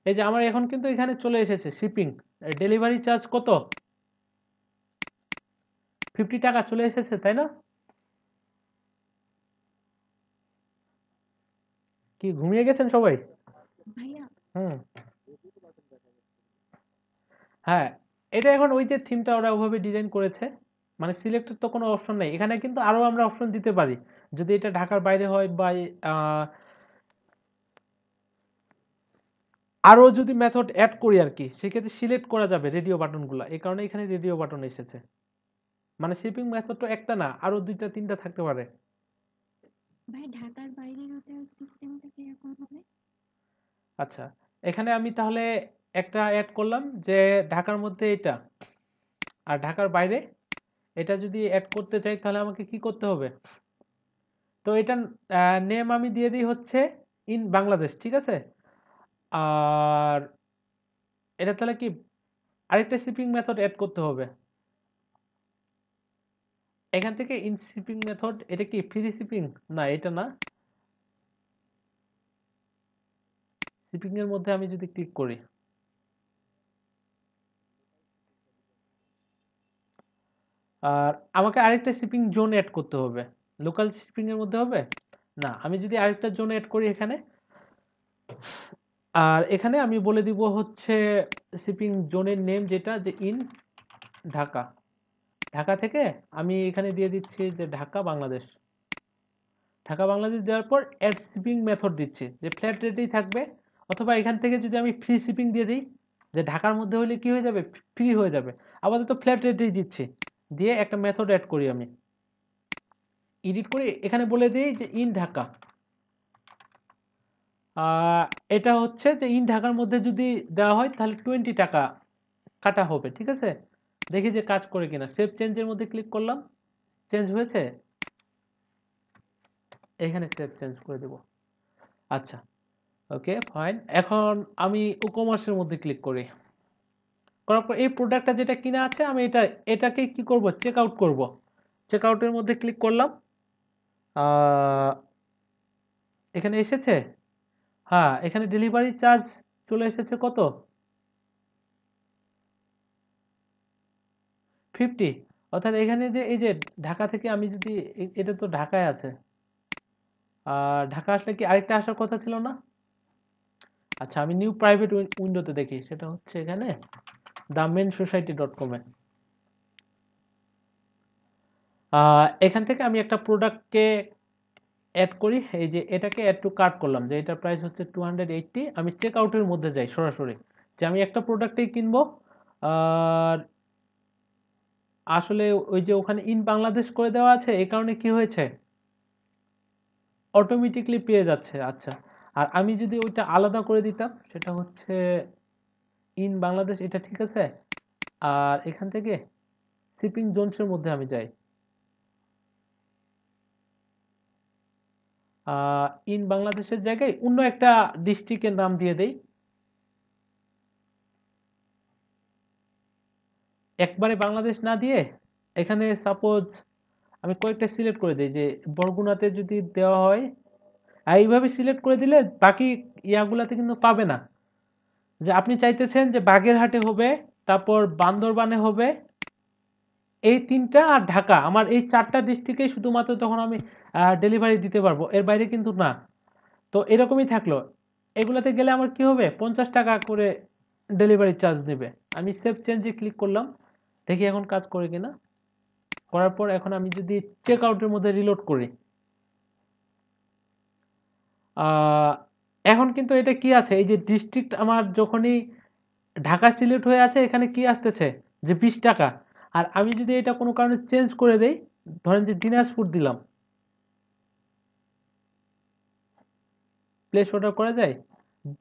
A: এই যে আমার এখন কিন্তু এখানে চলে এসেছে শিপিং, ডেলিভারি চার্জ কত 50 টাকা চলে এসেছে, তাই না? কি ঘুমিয়ে গেছেন সবাই?
B: ভাইয়া
A: হুম, হ্যাঁ, এটা এখন ওই যে থিমটা ওরা ওভাবে ডিজাইন করেছে, মানে সিলেক্টের তো কোনো অপশন নেই এখানে, কিন্তু আরো আমরা অপশন দিতে পারি যদি এটা ঢাকার বাইরে হয়, বা আহ, আরো যদি মেথড অ্যাড করি আর কি, সেক্ষেত্রে সিলেক্ট করা যাবে রেডিও বাটনগুলো, এই কারণে এখানে রেডিও বাটন এসেছে। মানে শিপিং মেথড তো একটা না, আরো দুইটা তিনটা থাকতে পারে।
C: ভাই ঢাকার বাইরের ওটা সিস্টেমটা কিরকম হবে?
A: আচ্ছা, এখানে আমি তাহলে একটা অ্যাড করলাম যে ঢাকার মধ্যে এটা, আর ঢাকার বাইরে এটা যদি অ্যাড করতে চাই তাহলে আমাকে কি করতে হবে, তো এটা নেম আমি দিয়ে দিই হচ্ছে ইন বাংলাদেশ, ঠিক আছে। আর এটা তাহলে কি আরেকটা শিপিং মেথড অ্যাড করতে হবে এখান থেকে, ইন শিপিং মেথড, এটা কি ফ্রি শিপিং, না এটা না, শিপিং এর মধ্যে আমি যদি ক্লিক করি, আর আমাকে আরেকটা শিপিং জোন অ্যাড করতে হবে, লোকাল শিপিং এর মধ্যে হবে না, আমি যদি আরেকটা জোন অ্যাড করি এখানে, আর এখানে আমি বলে দিব হচ্ছে শিপিং জোনের নেম যেটা, যে ইন ঢাকা, ঢাকা থেকে আমি এখানে দিয়ে দিচ্ছি যে ঢাকা বাংলাদেশ, ঢাকা বাংলাদেশ দেওয়ার পর অ্যাড শিপিং মেথড দিচ্ছি যে ফ্ল্যাট রেটেই থাকবে, অথবা এখান থেকে যদি আমি ফ্রি শিপিং দিয়ে দিই, যে ঢাকার মধ্যে হলে কি হয়ে যাবে, ফ্রি হয়ে যাবে, আপাতত ফ্ল্যাট রেটেই দিচ্ছি, দিয়ে একটা মেথড অ্যাড করি, আমি এডিট করে এখানে বলে দিই যে ইন ঢাকা, এটা হচ্ছে যে ইন ঢাকার মধ্যে যদি দেওয়া হয় তাহলে 20 টাকা কাটা হবে, ঠিক আছে। দেখি যে কাজ করে কিনা, সেভ চেঞ্জের মধ্যে ক্লিক করলাম, চেঞ্জ হয়েছে, এখানে সেভ চেঞ্জ করে দেব। আচ্ছা, ওকে ফাইন, এখন আমি ই কমার্সের মধ্যে ক্লিক করি, করার পর এই প্রোডাক্টটা যেটা কিনা আছে আমি এটাকে কি করব, চেক আউট করব, চেক আউটের মধ্যে ক্লিক করলাম, আহ, এখানে এসেছে, হ্যাঁ এখানে ডেলিভারি চার্জ চলে এসেছে কত 50, অর্থাৎ এখানে যে এই যে ঢাকা থেকে আমি যদি এটা তো ঢাকায় আছে, আর ঢাকা আসলে কি আরেকটা আসার কথা ছিল না। আচ্ছা, আমি নিউ প্রাইভেট উইন্ডোতে দেখি, সেটা হচ্ছে এখানে দ্য মেন সোসাইটি ডট কমে, এখান থেকে আমি একটা প্রোডাক্টকে অ্যাড করি, এই যে এটাকে অ্যাড টু কার্ট করলাম, যে এটার প্রাইস হচ্ছে 280, আমি চেক আউটের মধ্যে যাই সরাসরি, যে আমি একটা প্রোডাক্টেই কিনবো, আর আসলে ওই যে ওখানে ইন বাংলাদেশ করে দেওয়া আছে, এই কারণে কি হয়েছে অটোমেটিকলি পেয়ে যাচ্ছে। আচ্ছা, আর আমি যদি ওইটা আলাদা করে দিতাম, সেটা হচ্ছে ইন বাংলাদেশ, এটা ঠিক আছে, আর এখান থেকে শিপিং জোনসের মধ্যে আমি যাই, ইন বাংলাদেশের জায়গায় অন্য একটা ডিস্ট্রিক্টের নাম দিয়ে দেই, একবারে বাংলাদেশ না দিয়ে এখানে সাপোজ আমি কয়েকটা সিলেক্ট করে দিই, যে বরগুনাতে যদি দেওয়া হয়, আর এইভাবে সিলেক্ট করে দিলে বাকি ইয়াগুলাতে কিন্তু পাবে না, যে আপনি চাইতেছেন যে বাগেরহাটে হবে, তারপর বান্দরবানে হবে, এই তিনটা আর ঢাকা, আমার এই চারটা ডিস্ট্রিক্টে শুধুমাত্র তখন আমি ডেলিভারি দিতে পারবো, এর বাইরে কিন্তু না। তো এরকমই থাকলো, এগুলাতে গেলে আমার কি হবে 50 টাকা করে ডেলিভারি চার্জ নেবে। আমি সেভ চেঞ্জে ক্লিক করলাম, দেখি এখন কাজ করে কিনা। করার পর এখন আমি যদি চেক আউটের মধ্যে রিলোড করি, এখন কিন্তু এটা কি আছে, এই যে ডিস্ট্রিক্ট আমার যখনই ঢাকা সিলেক্ট হয়ে আছে, এখানে কি আসতেছে যে 20 টাকা। আর আমি যদি এটা কোনো কারণে চেঞ্জ করে দেই, ধরেন যে দিনাজপুর দিলাম, প্লেস অর্ডার করা যায়।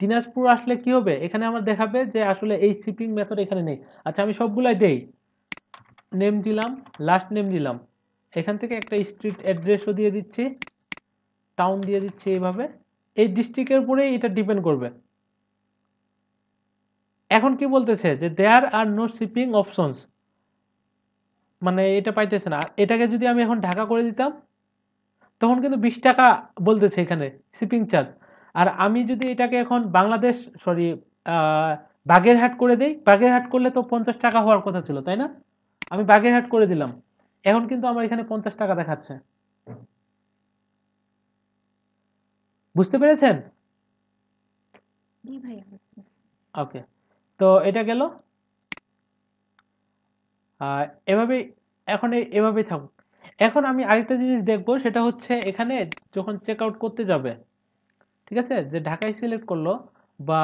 A: দিনাজপুর আসলে কি হবে, এখানে আমার দেখাবে যে আসলে এই শিপিং মেথড এখানে নেই। আচ্ছা আমি সবগুলাই দেই, নেম দিলাম, লাস্ট নেম দিলাম, এখান থেকে একটা স্ট্রিট অ্যাড্রেসও দিয়ে দিচ্ছি, টাউন দিয়ে দিচ্ছি। এইভাবে এই ডিস্ট্রিক্টের উপরেই এটা ডিপেন্ড করবে। এখন কি বলতেছে যে দেয়ার আর নো শিপিং অপশনস, মানে এটা পাইতেছে না। এটাকে যদি আমি এখন ঢাকা করে দিতাম, তখন কিন্তু 20 টাকা বলতেছে এখানে শিপিং চার্জ। আর আমি যদি এটাকে এখন বাংলাদেশ, সরি, বাগেরহাট করে দেই, বাগেরহাট করলে তো 50 টাকা হওয়ার কথা ছিল, তাই না? আমি বাগেরহাট করে দিলাম, এখন কিন্তু আমার এখানে 50 টাকা দেখাচ্ছে। বুঝতে পেরেছেন?
C: জি ভাইয়া বুঝতে
A: ওকে, তো এটা গেল। এভাবেই, এখন এভাবেই থাকুক। এখন আমি আরেকটা জিনিস দেখবো, সেটা হচ্ছে এখানে যখন চেক আউট করতে যাবে, ঠিক আছে, যে ঢাকায় সিলেক্ট করলো, বা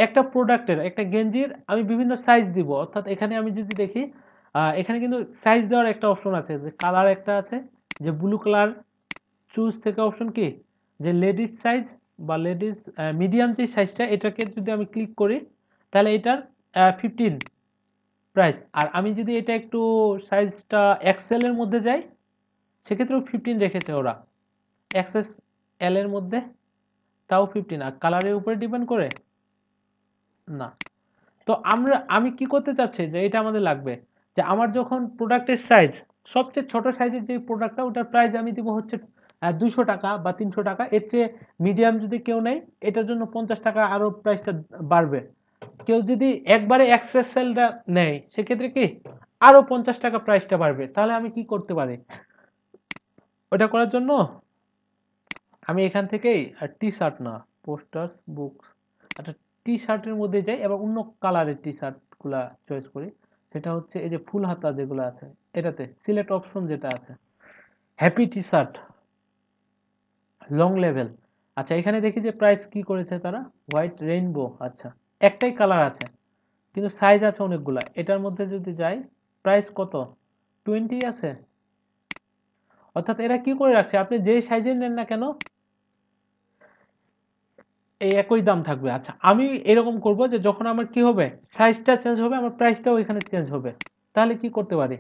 A: একটা প্রোডাক্টের, একটা গেঞ্জির আমি বিভিন্ন সাইজ দিব। অর্থাৎ এখানে আমি যদি দেখি, এখানে কিন্তু সাইজ দেওয়ার একটা অপশন আছে, যে কালার একটা আছে, যে ব্লু কালার চুজ থেকে অপশন কি, যে লেডিস সাইজ বা লেডিস মিডিয়াম যে সাইজটা, এটাকে যদি আমি ক্লিক করি, তাহলে এটার 15 প্রাইস। আর আমি যদি এটা একটু সাইজটা এক্সেল এর মধ্যে যাই, সেক্ষেত্রেও 15 রেখেছে ওরা, এক্সএস এল এর মধ্যে তাও 15। আর কালারের উপরে ডিপেন্ড করে না। তো আমি কি করতে চাচ্ছি, যে এটা আমাদের লাগবে, যে আমার যখন প্রোডাক্টের সাইজ সবচেয়ে ছোট সাইজের যে প্রোডাক্টটা, ওটার প্রাইস আমি দিব হচ্ছে 200 টাকা বা 300 টাকা। এর চেয়ে মিডিয়াম যদি কেউ নেয়, এটার জন্য 50 টাকা আরো প্রাইসটা বাড়বে। কেউ যদি একবারে এক্সেলটা নেয়, সেক্ষেত্রে কি আরো 50 টাকা প্রাইসটা বাড়বে। তাহলে আমি কি করতে পারি, ওটা করার জন্য আমি এখান থেকেই টি শার্ট না, পোস্টার্স বুকস, একটা টি শার্টের মধ্যে যাই, এবার অন্য কালারের টি শার্ট গুলা চয়েস করি। সেটা হচ্ছে এই যে ফুল হাতা যেগুলো আছে, এটাতে সিলেক্ট অপশন যেটা আছে, happy T shirt long level. আচ্ছা এখানে দেখি যে প্রাইস কি করেছে তারা, হোয়াইট রেইনবো। আচ্ছা একটাই কালার আছে, কিন্তু সাইজ আছে অনেকগুলা। এটার মধ্যে যদি যাই, প্রাইস কত, 20 আছে। অর্থাৎ এরা কি করে রাখছে, আপনি যে সাইজের নেন না কেন, এই একই দাম থাকবে। আচ্ছা আমি এরকম করব, যে যখন আমার কি হবে, সাইজটা চেঞ্জ হবে, আমার প্রাইসটাও এখানে চেঞ্জ হবে। তাহলে কি করতে পারি,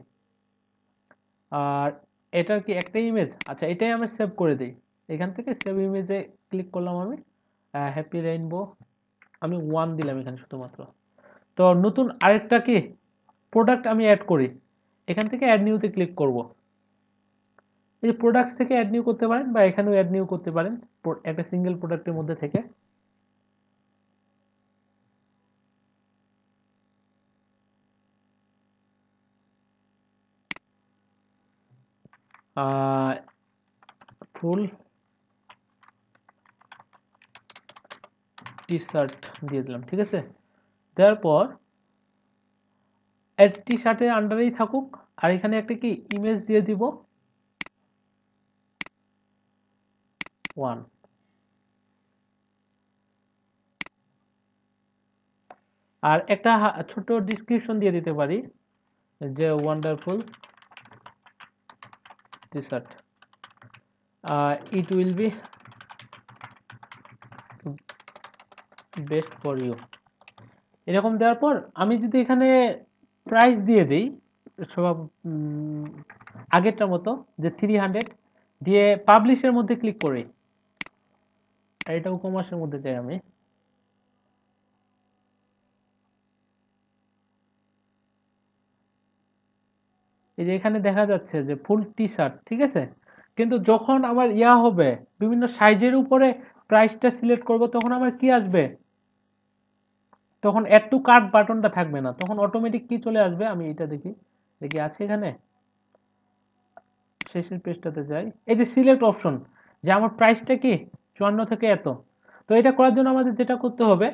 A: আর এটার কি একটাই ইমেজ, আচ্ছা এটাই আমি সেভ করে দিই। এখান থেকে সেভ ইমেজে ক্লিক করলাম আমি, হ্যাপি রেইনবো, আমি 1 দিলাম এখানে শুধুমাত্র। তো নতুন আরেকটা কি প্রোডাক্ট আমি অ্যাড করি, এখান থেকে অ্যাড নিউতে ক্লিক করব। এই যে প্রোডাক্টস থেকে অ্যাড নিউ করতে পারেন, বা এখানেও অ্যাড নিউ করতে পারেন, একটা সিঙ্গেল প্রোডাক্টের মধ্যে থেকে। ফুল টি শার্ট দিয়ে দিলাম, ঠিক আছে। দেওয়ার পর টি শার্টের আন্ডারেই থাকুক, আর এখানে একটা কি ইমেজ দিয়ে দিব 1। আর একটা ছোট ডিসক্রিপশন দিয়ে দিতে পারি, যে wonderful T shirt, it will be best for you. এরকম দেওয়ার পর আমি যদি এখানে প্রাইস দিয়ে দিই, সব আগেরটার মতো, যে 300 দিয়ে পাবলিশের মধ্যে ক্লিক করি, আর এটা কমার্সের মধ্যে যাই আমি। এই যে এখানে দেখা যাচ্ছে যে ফুল টি শার্ট, ঠিক আছে। কিন্তু যখন আমার ইয়া হবে, বিভিন্ন সাইজের উপরে প্রাইসটা সিলেক্ট করব, তখন আমার কি আসবে, তখন অ্যাড টু কার্ট বাটনটা থাকবে না, তখন অটোমেটিক কি চলে আসবে, আমি এটা দেখি, দেখি আছে এখানে শেষের পেজটাতে যাই, এই যে সিলেক্ট অপশন, যে আমার প্রাইসটা কি 54 থেকে এত। তো এটা করার জন্য আমাদের যেটা করতে হবে,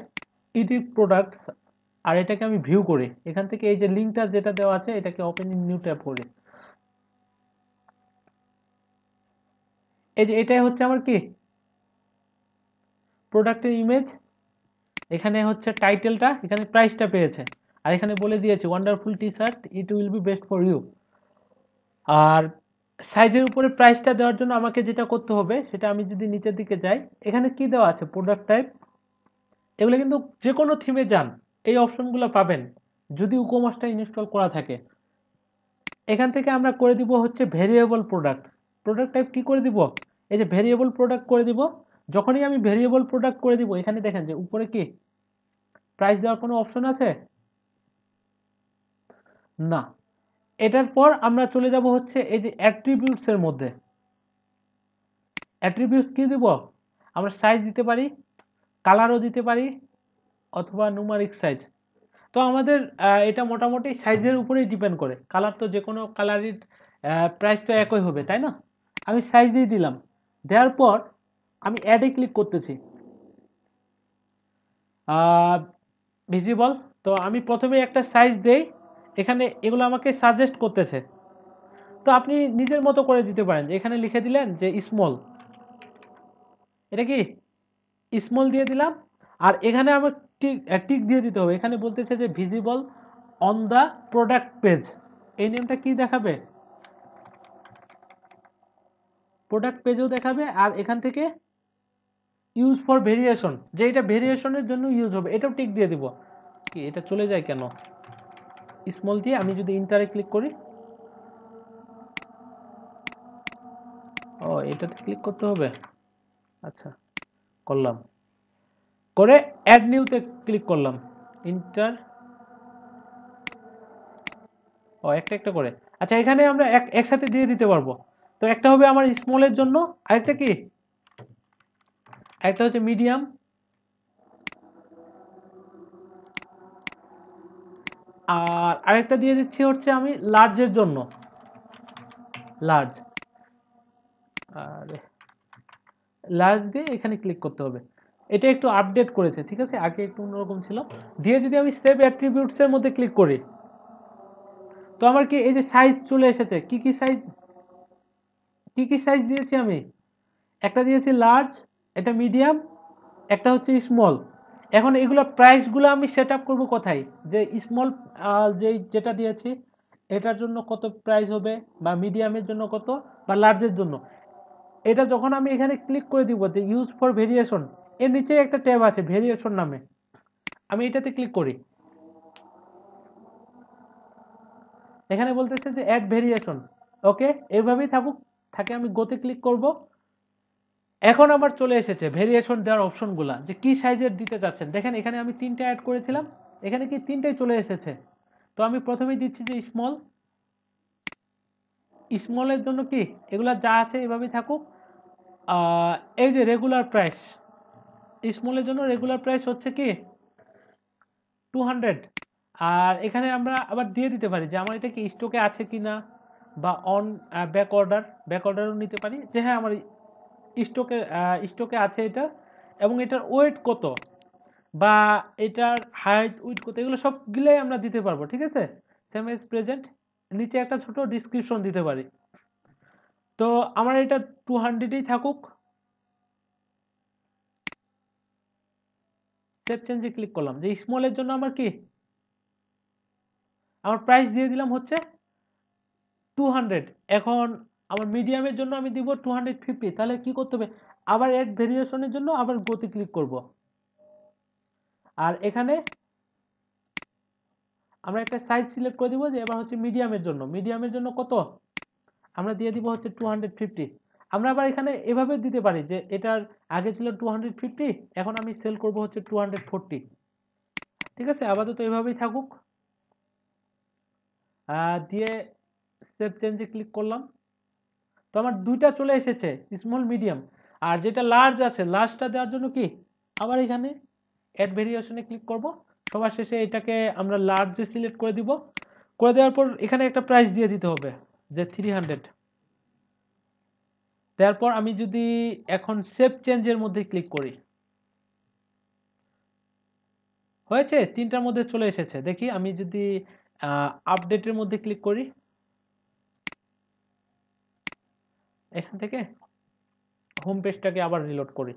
A: ইডি প্রোডাক্টস আর এটাকে আমি ভিউ করি, এখান থেকে এই যে লিঙ্কটা যেটা দেওয়া আছে এটাকে ওপেন ইন নিউ ট্যাব করি। এই যে এটাই হচ্ছে আমার কি প্রোডাক্টের ইমেজ, এখানে হচ্ছে টাইটেলটা, এখানে প্রাইসটা পেয়েছে, আর এখানে বলে দিয়েছে wonderful T shirt, it will be best for you. আর সাইজের উপরে প্রাইসটা দেওয়ার জন্য আমাকে যেটা করতে হবে সেটা, আমি যদি নিচের দিকে যাই, এখানে কি দেওয়া আছে প্রোডাক্ট টাইপ, এগুলো কিন্তু যে কোনো থিমে যান এই অপশনগুলো পাবেন যদি উকোমসটা ইনস্টল করা থাকে। এখান থেকে আমরা করে দিব হচ্ছে ভেরিয়েবল প্রোডাক্ট। প্রোডাক্ট টাইপ কি করে দিব, এই যে ভেরিয়েবল প্রোডাক্ট করে দিব। যখনই আমি ভেরিয়েবল প্রোডাক্ট করে দিব, এখানে দেখেন যে উপরে কি প্রাইস দেওয়ার কোনো অপশন আছে না। এটার পর আমরা চলে যাব হচ্ছে এই যে অ্যাট্রিবিউটস এর মধ্যে। অ্যাট্রিবিউটস কি দিব, আমরা সাইজ দিতে পারি, কালারও দিতে পারি, অথবা নুমারিক সাইজ। তো আমাদের এটা মোটামুটি সাইজের উপরেই ডিপেন্ড করে, কালার তো যে কোনো কালারের প্রাইস তো একই হবে, তাই না। আমি সাইজেই দিলাম, দেওয়ার পর আমি অ্যাডে ক্লিক করতেছি, ভিজিবল। তো আমি প্রথমে একটা সাইজ দেই, এখানে এগুলো আমাকে সাজেস্ট করতেছে, তো আপনি নিজের মতো করে দিতে পারেন। এখানে লিখে দিলেন যে স্মল, এটা কি স্মল দিয়ে দিলাম। আর এখানে আমার টিক টিক দিয়ে দিতে হবে, এখানে বলতেছে যে visible on the product page, এই নেমটা কি দেখাবে, প্রোডাক্ট পেজও দেখাবে। আর এখান থেকে ইউজ ফর ভেরিয়েশন, যে এটা ভেরিয়েশনের জন্য ইউজ হবে, এটাও টিক দিয়ে দিব। কি এটা চলে যায় কেন, স্মল দিয়ে আমি যদি ইন্টারে ক্লিক করি, ও এটাতে ক্লিক করতে হবে, আচ্ছা করলাম, করে অ্যাড নিউতে ক্লিক করলাম, ইন্টার, ও একটা একটা করে। আচ্ছা এখানে আমরা একসাথে দিয়ে দিতে পারবো। তো একটা হবে আমার স্মলের জন্য, আরেকটা কি, একটা হচ্ছে মিডিয়াম, আর আরেকটা দিয়ে দিচ্ছি হচ্ছে আমি লার্জের জন্য, লার্জ। আর লার্জ দিয়ে এখানে ক্লিক করতে হবে। এটা একটু আপডেট করেছে, ঠিক আছে, আগে একটু অন্যরকম ছিল। দিয়ে যদি আমি সেভ অ্যাট্রিবিউটস এর মধ্যে ক্লিক করি, তো আমার কি এই যে সাইজ চলে এসেছে, কি কি সাইজ, কি কি সাইজ দিয়েছি আমি, একটা দিয়েছি লার্জ, একটা মিডিয়াম, একটা হচ্ছে স্মল। এখন এগুলো প্রাইসগুলো আমি সেট আপ করবো কোথায়, যে স্মল যেটা দিয়েছি এটার জন্য কত প্রাইস হবে, বা মিডিয়ামের জন্য কত, বা লার্জের জন্য। এটা যখন আমি এখানে ক্লিক করে দিব যে ইউজ ফর ভেরিয়েশন, এর নিচে একটা ট্যাব আছে ভেরিয়েশন নামে, আমি এটাতে ক্লিক করি, এখানে বলতেছে যে অ্যাড ভেরিয়েশন, ওকে এইভাবেই থাকুক, থাকে আমি গোতে ক্লিক করব। এখন আমার চলে এসেছে ভেরিয়েশন দেওয়ার অপশনগুলা, যে কি সাইজের দিতে চাচ্ছেন। দেখেন এখানে আমি তিনটা অ্যাড করেছিলাম, এখানে কি তিনটাই চলে এসেছে। তো আমি প্রথমেই দিচ্ছি যে স্মল, স্মলের জন্য কি এগুলা যা আছে এভাবেই থাকুক। এই যে রেগুলার প্রাইস, স্মলের জন্য রেগুলার প্রাইস হচ্ছে কি 200। আর এখানে আমরা আবার দিয়ে দিতে পারি যে আমার এটা কি স্টকে আছে কিনা, বা অন ব্যাক অর্ডারও নিতে পারি, যে হ্যাঁ আমার স্টকে আছে এটা, এবং এটার ওয়েট কত, বা এটার হাইট উইথ কত, এগুলো সবগুলোই আমরা দিতে পারবো, ঠিক আছে। সেম এজ প্রেজেন্ট, নিচে একটা ছোট ডিসক্রিপশন দিতে পারি। তো আমার এটা 200ই থাকুক, সেভ চেঞ্জে ক্লিক করলাম। যে স্মলের জন্য আমার কি, আমার প্রাইস দিয়ে দিলাম হচ্ছে 200। এখন আমার মিডিয়ামের জন্য আমি দিব 250। তাহলে কি করতে হবে, আবার এড ভেরিয়েশনের জন্য আবার গোতে ক্লিক করব। আর এখানে আমরা একটা সাইজ সিলেক্ট করে দিব, যে এবার হচ্ছে মিডিয়ামের জন্য কত, আমরা দিয়ে দিব হচ্ছে 250। আমরা আবার এখানে এভাবে দিতে পারি যে এটার আগে ছিল 250, এখন আমি সেল করব হচ্ছে 240, ঠিক আছে, আপাতত এভাবেই থাকুক। দিয়ে সেভ চেঞ্জে ক্লিক করলাম। তো আমার দুইটা চলে এসেছে, স্মল মিডিয়াম। আর যেটা লার্জ আছে, লার্জটা দেওয়ার জন্য কি আবার এখানে অ্যাড ভেরিয়েশনে ক্লিক করব। সবার শেষে এটাকে আমরা লার্জে সিলেক্ট করে দিব, করে দেওয়ার পর এখানে একটা প্রাইস দিয়ে দিতে হবে যে 300। তারপর আমি যদি এখন সেভ চেঞ্জের মধ্যে ক্লিক করি, হয়েছে, 3টার মধ্যে চলে এসেছে। দেখি আমি যদি আপডেটের মধ্যে ক্লিক করি এখান থেকে, হোম পেজটাকে আবার রিলোড করি।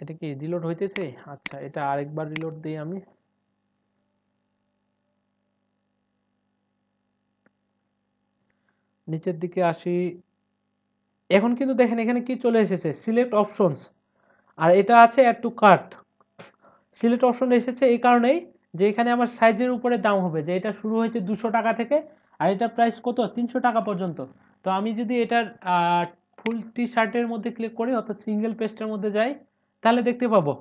A: এটা কি রিলোড হইতেছে? আচ্ছা, এটা আরেকবার রিলোড দিই আমি। নিচের দিকে আসি, এখন কিন্তু দেখেন এখানে কি চলে এসেছে, সিলেক্ট অপশনস, আর এটা আছে add to cart. Select option এসেছে এই কারণেই যে এখানে আমার সাইজের উপরে দাম হবে, যে এটা শুরু হয়েছে 200 টাকা থেকে আর এটা প্রাইস কত 300 টাকা পর্যন্ত। তো আমি যদি এটার ফুল টি শার্টের মধ্যে ক্লিক করি অর্থাৎ সিঙ্গেল পেজটার মধ্যে যাই, তাহলে দেখতে পাবো।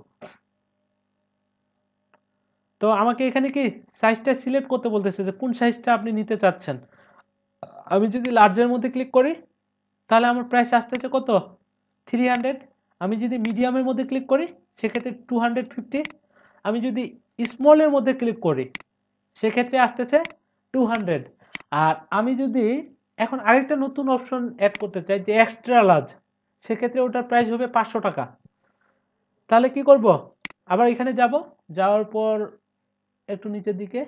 A: তো আমাকে এখানে কি সাইজটা সিলেক্ট করতে বলতেছে যে কোন সাইজটা আপনি নিতে চাচ্ছেন। আমি যদি লার্জের মধ্যে ক্লিক করি তাহলে আমার প্রাইস আসতেছে কত 300। আমি যদি মিডিয়ামের মধ্যে ক্লিক করি সেক্ষেত্রে 250। আমি যদি স্মলের মধ্যে ক্লিক করি সেক্ষেত্রে আসতেছে 200। আর আমি যদি এখন আরেকটা নতুন অপশন অ্যাড করতে চাই যে এক্সট্রা লার্জ, সেক্ষেত্রে ওটার প্রাইস হবে 500 টাকা। তাহলে কি করব, আবার এখানে যাব, যাওয়ার পর একটু নিচের দিকে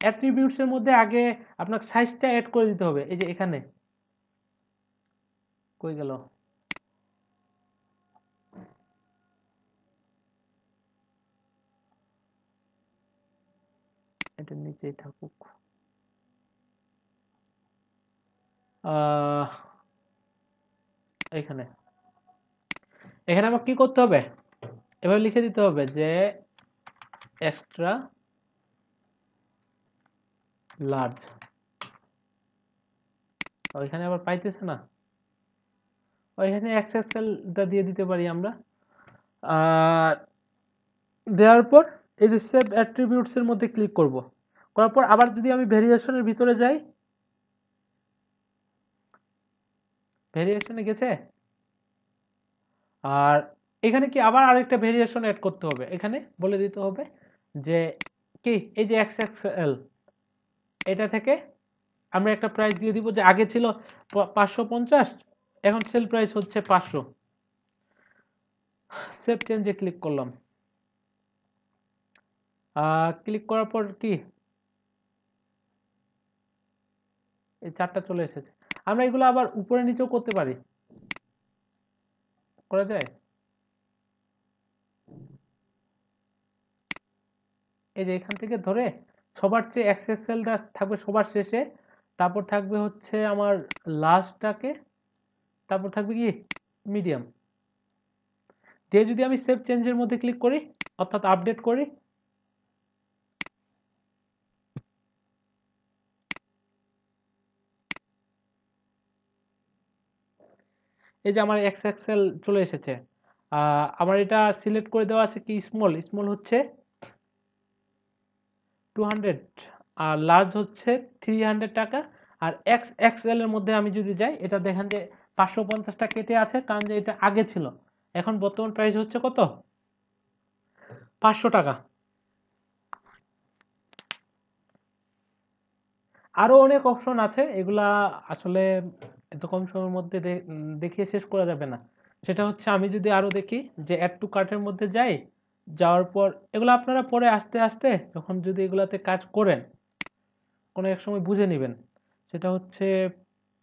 A: অ্যাট্রিবিউটস এর মধ্যে আগে আপনার সাইজটা অ্যাড করে দিতে হবে। এই যে এখানে কই গেল, এটার নিচেই থাকুক। এখানে এখানে আমার কি করতে হবে, এবার লিখে দিতে হবে যে এক্সট্রা লার্জ। ওইখানে আবার পাইতেছে না, ওইখানে এক্সএসএলটা দিয়ে দিতে পারি আমরা। আর দেওয়ার পর এই যে সেভ অ্যাট্রিবিউটস এর মধ্যে ক্লিক করব, করার পর আবার যদি আমি ভেরিয়েশনের ভিতরে যাই, ভেরিয়েশনে গেছে, আর এখানে কি আবার আরেকটা ভেরিয়েশন অ্যাড করতে হবে। এখানে বলে দিতে হবে যে কি এই যে এক্সএক্সএল, এটা থেকে আমরা একটা প্রাইস দিয়ে দিব যে আগে ছিল 550, এখন সেল প্রাইস হচ্ছে 500। সেভ চেঞ্জে ক্লিক করলাম, ক্লিক করার পর কি এই 4টা চলে এসেছে। আমরা এগুলো আবার উপরে নিচেও করতে পারি, করা যায়। এই যে এখান থেকে ধরে সবার চেয়ে এক্সএসএলটা থাকবে সবার শেষে, তারপর থাকবে হচ্ছে আমার লাস্টটাকে, তারপর থাকবে কি মিডিয়াম দিয়ে যদি আমি সেভ চেঞ্জের মধ্যে ক্লিক করি অর্থাৎ আপডেট করি, এই যে আমার এক্সএক্সএল চলে এসেছে। আমার এটা সিলেক্ট করে দেওয়া আছে কি স্মল, স্মল হচ্ছে 200 আর লার্জ হচ্ছে 300 টাকা। আর এক্সএক্সএল এর মধ্যে আমি যদি যাই, এটা দেখেন যে 550টা কেটে আছে, কারণ যে এটা আগে ছিল, এখন বর্তমান প্রাইস হচ্ছে কত 500 টাকা। আরো অনেক অপশন আছে, এগুলা আসলে এত কম সময়ের মধ্যে দেখিয়ে শেষ করা যাবে না। সেটা হচ্ছে আমি যদি আরো দেখি যে অ্যাড টু কার্টের মধ্যে যাই, যাওয়ার পর এগুলো আপনারা পরে আস্তে আস্তে যখন যদি এগুলাতে কাজ করেন কোনো এক সময় বুঝে নেবেন। সেটা হচ্ছে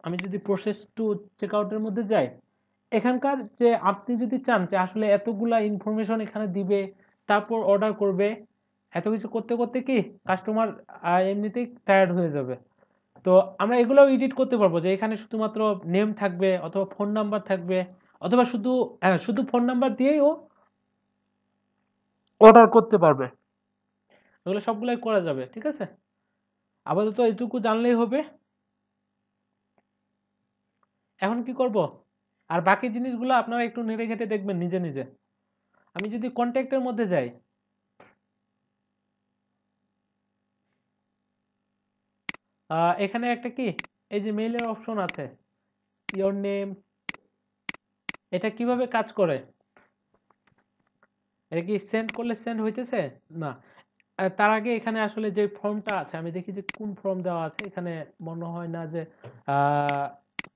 A: আমি যদি প্রসেস টু চেক আউটের মধ্যে যাই, এখানকার যে আপনি যদি চান যে আসলে এতগুলা ইনফরমেশন এখানে দিবে তারপর অর্ডার করবে, এত কিছু করতে করতে কি কাস্টমার এমনিতেই টায়ার্ড হয়ে যাবে। তো আমরা এগুলোও এডিট করতে পারবো যে এখানে শুধুমাত্র নেম থাকবে অথবা ফোন নাম্বার থাকবে, অথবা শুধু শুধু ফোন নাম্বার দিয়েই ও অর্ডার করতে পারবে। এগুলো সবগুলাই করা যাবে, ঠিক আছে। আপাতত এইটুকু জানলেই হবে। এখন কি করব, আর বাকি জিনিসগুলো আপনারা একটু নেড়ে ঘেটে দেখবেন নিজে নিজে। আমি যদি কন্ট্যাক্টের মধ্যে যাই, এখানে একটা কি এই যে মেইলের অপশন আছে, ইওর নেম, এটা কিভাবে কাজ করে, এটা কি সেন্ড করলে সেন্ড হইতেছে না। তার আগে এখানে আসলে যে ফর্মটা আছে আমি দেখি যে কোন ফর্ম দেওয়া আছে, এখানে মনে হয় না যে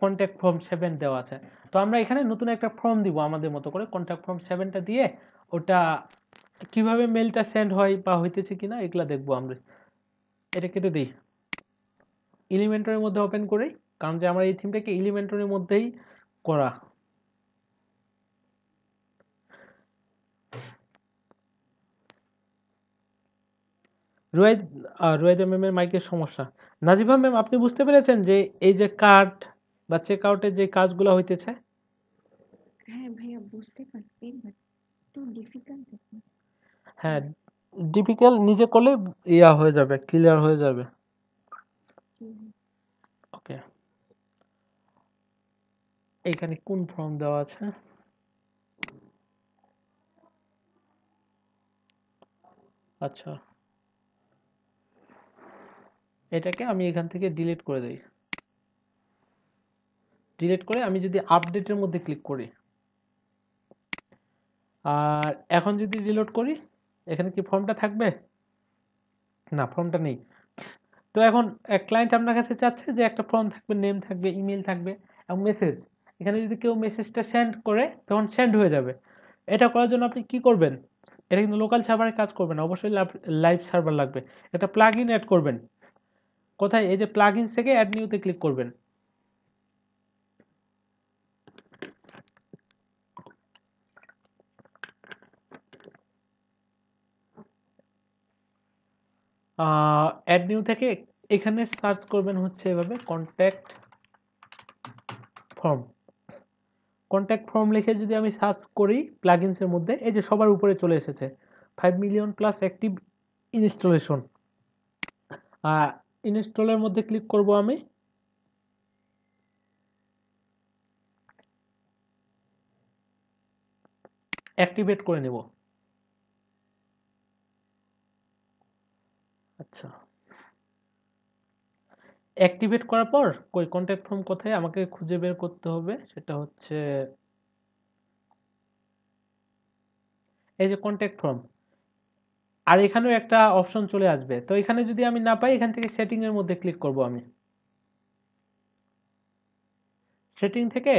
A: কন্ট্যাক্ট ফর্ম 7 দেওয়া আছে। তো আমরা এখানে নতুন একটা ফর্ম দিব আমাদের মতো করে, কন্ট্যাক্ট ফর্ম 7টা দিয়ে ওটা কিভাবে মেলটা সেন্ড হয় বা হইতেছে কিনা এগুলা দেখবো আমরা। এটা কেটে দিই, এলিমেন্টরের মধ্যে ওপেন করি, কারণ যে আমার এই থিমটাকে এলিমেন্টরের মধ্যেই করা। রুয়াইদা ম্যামের মাইকের সমস্যা। নাজিফা ম্যাম, আপনি বুঝতে পেরেছেন যে এই যে কার্ড বা চেক আউটের যে কাজগুলো হইতেছে?
C: হ্যাঁ ভাইয়া বুঝতে পারছি, বাট একটু ডিফিকাল্ট আছে।
A: হ্যাঁ, ডিফিকাল্ট নিজে করলে ইয়া হয়ে যাবে, ক্লিয়ার হয়ে যাবে।
C: জি ভাই।
A: ওকে, এখানে কোন ফর্ম দেওয়া আছে? আচ্ছা, এটাকে আমি এখান থেকে ডিলিট করে দিই। ডিলিট করে আমি যদি আপডেটের মধ্যে ক্লিক করি, আর এখন যদি রিলোড করি, এখানে কি ফর্মটা থাকবে? না, ফর্মটা নেই। তো এখন ক্লায়েন্ট আপনার কাছে চাচ্ছে যে একটা ফর্ম থাকবে, নেম থাকবে, ইমেল থাকবে এবং মেসেজ। এখানে যদি কেউ মেসেজটা সেন্ড করে তখন সেন্ড হয়ে যাবে। এটা করার জন্য আপনি কি করবেন? এটা কিন্তু লোকাল সার্ভারে কাজ করবে না, অবশ্যই লাইভ সার্ভার লাগবে। একটা প্লাগ ইন অ্যাড করবেন। কোথায়? এই যে প্লাগ ইন থেকে অ্যাড নিউতে ক্লিক করবেন। অ্যাড নিউ থেকে এখানে সার্চ করবেন হচ্ছে এভাবে কন্ট্যাক্ট ফর্ম। কন্ট্যাক্ট ফর্ম লিখে যদি আমি সার্চ করি প্লাগইনসের মধ্যে, এই যে সবার উপরে চলে এসেছে 5 মিলিয়ন প্লাস অ্যাক্টিভ ইনস্টলেশন। ইনস্টলের মধ্যে ক্লিক করব আমি। অ্যাক্টিভেট করে নেব। আচ্ছা, অ্যাক্টিভেট করার পর কই কন্ট্যাক্ট ফর্ম কোথায় আমাকে খুঁজে বের করতে হবে, সেটা হচ্ছে এই যে কন্ট্যাক্ট ফর্ম। আর এখানেও একটা অপশন চলে আসবে, তো এখানে যদি আমি না পাই এখান থেকে সেটিং এর মধ্যে ক্লিক করব আমি। সেটিং থেকে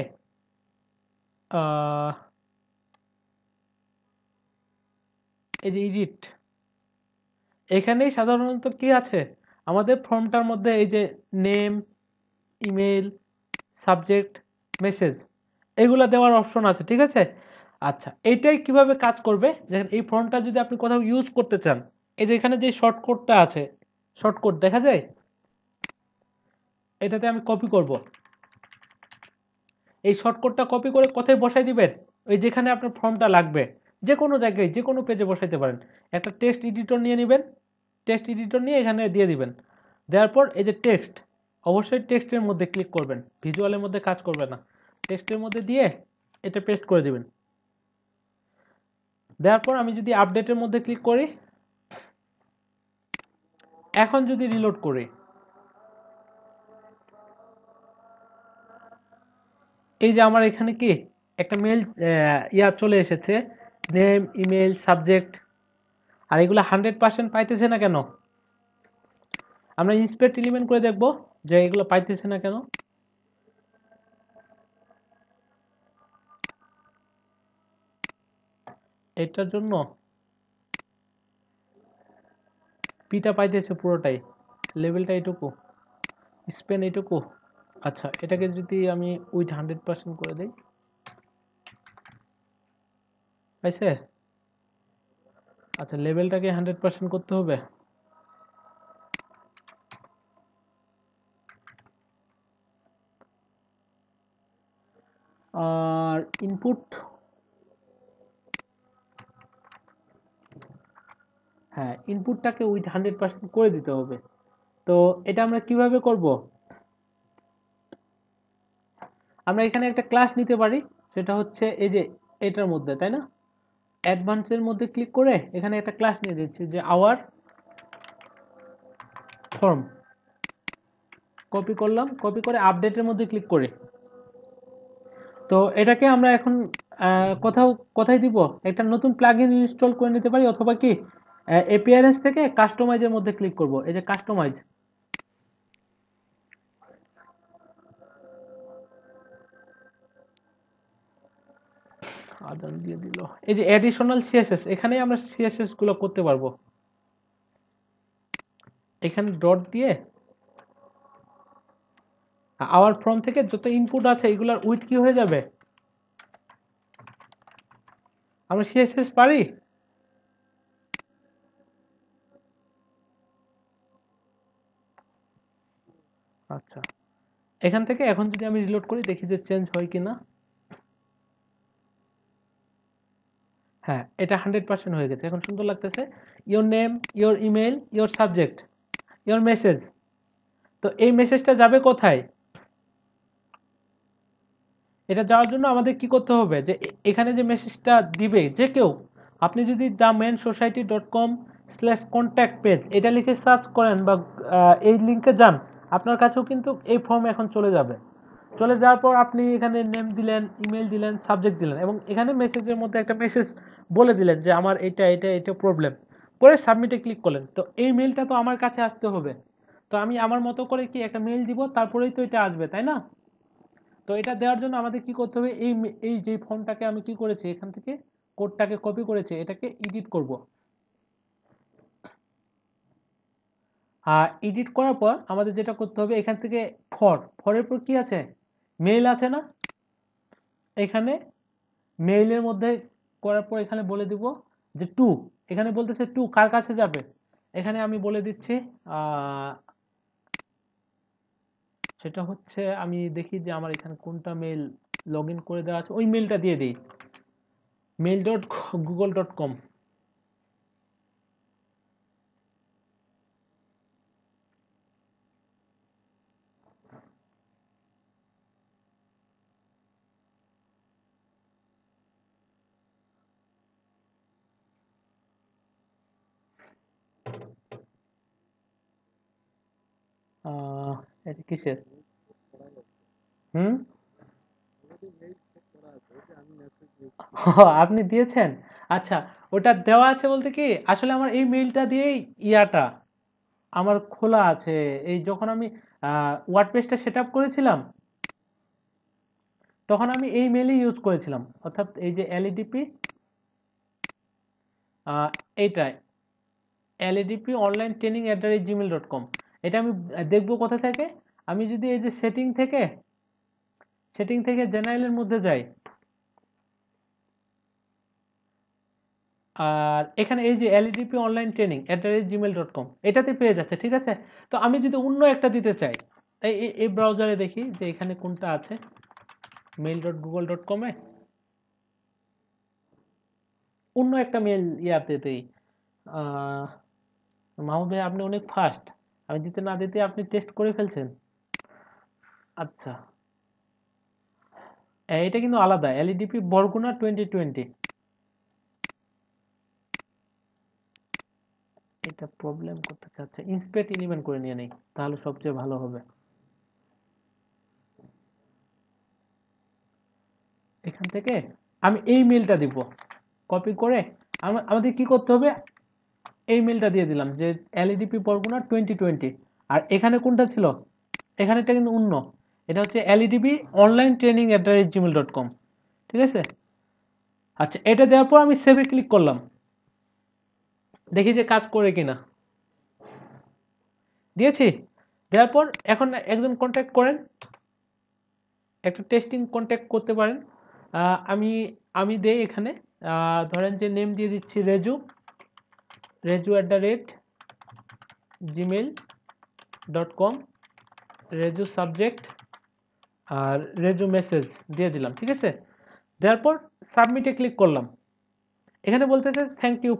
A: এই যে এডিট, এখানেই সাধারণত কি আছে আমাদের ফর্মটার মধ্যে এই যে নেম, ইমেল, সাবজেক্ট, মেসেজ এগুলা দেওয়ার অপশন আছে, ঠিক আছে? আচ্ছা, এইটাই কিভাবে কাজ করবে, দেখেন এই ফর্মটা যদি আপনি কোথাও ইউজ করতে চান, এই যে এখানে যে শর্টকাটটা আছে, শর্টকাট দেখা যায়, এটাতে আমি কপি করব। এই শর্টকাটটা কপি করে কোথায় বসাই দিবেন? ওই যেখানে আপনার ফর্মটা লাগবে, যে কোনো জায়গায় যে কোনো পেজে বসাইতে পারেন। একটা টেক্সট এডিটর নিয়ে নেবেন, টেক্সট এডিটর নিয়ে এখানে দিয়ে দিবেন। দেওয়ার পর এই যে টেক্সট, অবশ্যই টেক্সটের মধ্যে ক্লিক করবেন, ভিজুয়ালের মধ্যে কাজ করবে না। টেক্সটের মধ্যে দিয়ে এটা পেস্ট করে দিবেন। দেওয়ার পর আমি যদি আপডেটের মধ্যে ক্লিক করি, এখন যদি রিলোড করি, এই যে আমার এখানে কি একটা মেল ইয়া চলে এসেছে, নেম, ইমেল, সাবজেক্ট, আর এগুলো 100% পাইতেছে না কেন? আমরা ইন্সপেক্ট এলিমেন্ট করে দেখব যে এগুলো পাইতেছে না কেন। এটার জন্য পিটা পাইতেছে পুরোটাই, লেভেলটা এইটুকু, স্পেন এইটুকু। আচ্ছা, এটাকে যদি আমি উইথ 100% করে দিই, পাইছে? আচ্ছা, লেভেলটাকে 100% করতে হবে। আর ইনপুট, হ্যাঁ ইনপুটটাকে উইথ 100% করে দিতে হবে। তো এটা আমরা কিভাবে করব? আমরা এখানে একটা ক্লাস নিতে পারি, সেটা হচ্ছে এই যে এটার মধ্যে, তাই না? অ্যাডভান্সের মধ্যে ক্লিক করে এখানে একটা ক্লাস নিয়ে দিচ্ছি যে আওয়ার ফর্ম। কপি করলাম, কপি করে আপডেটের মধ্যে ক্লিক করি। তো এটাকে আমরা এখন কোথায় দিব? একটা নতুন প্লাগইন ইনস্টল করে নিতে পারি, অথবা কি অ্যাপিয়ারেন্স থেকে কাস্টমাইজের মধ্যে ক্লিক করব, এই যে কাস্টমাইজ। আদান দিয়ে দিল। এই যে অ্যাডিশনাল সিএসএস, এখানেই আমরা সিএসএস গুলো করতে পারবো। এখানে ডট দিয়ে আওয়ার ফ্রম থেকে যত ইনপুট আছে এগুলার উইথ কি হয়ে যাবে, আমরা সিএসএস পারি। আচ্ছা, এখান থেকে এখন যদি আমি রিলোড করি দেখি যে চেঞ্জ হয় কিনা। হ্যাঁ, এটা 100% হয়ে গেছে, এখন সুন্দর লাগতেছে। Your name, your email, your subject, your message. তো এই মেসেজটা যাবে কোথায়? এটা যাওয়ার জন্য আমাদের কি করতে হবে, যে এখানে যে মেসেজটা দিবে যে কেউ, আপনি যদি theMainSociety.com/contact page এটা লিখে সার্চ করেন বা এই লিঙ্কে যান, আপনার কাছেও কিন্তু এই ফর্ম এখন চলে যাবে। চলে যাওয়ার পর আপনি এখানে নেম দিলেন, ইমেল দিলেন, সাবজেক্ট দিলেন এবং এখানে মেসেজের মধ্যে একটা মেসেজ বলে দিলেন যে আমার এটা এটা এটা প্রবলেম, করে সাবমিটে ক্লিক করলেন। তো এই মেলটা তো আমার কাছে আসতে হবে, তো আমি আমার মতো করে কি একটা মেল দিব, তারপরেই তো এটা আসবে, তাই না? তো এটা দেওয়ার জন্য আমাদের কি করতে হবে, এই যে ফর্মটাকে আমি কি করেছি, এখান থেকে কোডটাকে কপি করেছি, এটাকে এডিট করব। আর এডিট করার পর আমাদের যেটা করতে হবে, এখান থেকে ফরের পর কি আছে, মেইল আছে না, এখানে মেইলের মধ্যে করার পর এখানে বলে দিব যে টু, এখানে বলতেছে টু কার কাছে যাবে, এখানে আমি বলে দিচ্ছি সেটা হচ্ছে, আমি দেখি যে আমার এখানে কোনটা মেইল লগ ইন করে দেওয়া আছে, ওই মেইলটা দিয়ে দিই, mail.google.com। এটা কিসের? হুম। আপনি দিয়েছেন? আচ্ছা, ওটা দেওয়া আছে বলতে কি, আসলে আমার এই মেইলটা দিয়েই ইয়াটা আমার খোলা আছে। এই যখন আমি ওয়ার্ডপ্রেসটা সেট আপ করেছিলাম, তখন আমি এই মেইলই ইউজ করেছিলাম, অর্থাৎ এই যে এলইডিপি, এইটাই এলইডিপি অনলাইন ট্রেনিং @gmail.com। এটা আমি দেখবো কোথা থেকে, আমি যদি এই যে সেটিং থেকে জেনারেলের মধ্যে যাই, আর এখানে এই যে এলইডিপি অনলাইন ট্রেনিং @gmail.com এটাতে পেয়ে যাচ্ছে, ঠিক আছে। তো আমি যদি অন্য একটা দিতে চাই, এই ব্রাউজারে দেখি যে এখানে কোনটা আছে, mail.google.com এ অন্য একটা মেল ইয়াতে দেই। মাহমুদ ভাই আপনি অনেক ফাস্ট, আমি দিতে না দিতে আপনি টেস্ট করে ফেলছেন। আচ্ছা, এটা কিন্তু আলাদা, এলইডিপি বরগুনা 2020। এটা প্রবলেম করতে চাচ্ছে, ইন্সপেক্ট 11 করে নিয়ে নেই, তাহলে সবচেয়ে ভালো হবে। এখান থেকে আমি এই মেলটা দিব, কপি করে আমাদের কি করতে হবে, এই মেলটা দিয়ে দিলাম যে এলইডিপি বরগুনা 2020। আর এখানে কোনটা ছিল, এখানে এটা কিন্তু অন্য, এটা হচ্ছে এলইডিপি অনলাইন ট্রেনিং @gmail.com, ঠিক আছে। আচ্ছা, এটা দেওয়ার পর আমি সেভে ক্লিক করলাম, দেখি যে কাজ করে কিনা। দিয়েছি, দেওয়ার পর এখন একজন কন্ট্যাক্ট করেন, একটা টেস্টিং কন্ট্যাক্ট করতে পারেন। আমি আমি দেই এখানে, ধরেন যে নেম দিয়ে দিচ্ছি reju@gmail.com, রেজু সাবজেক্ট আর রেজু মেসেজ দিয়ে দিলাম, ঠিক আছে। দেওয়ার পর সাবমিটে ক্লিক করলাম, এখানে বলতেছে thank you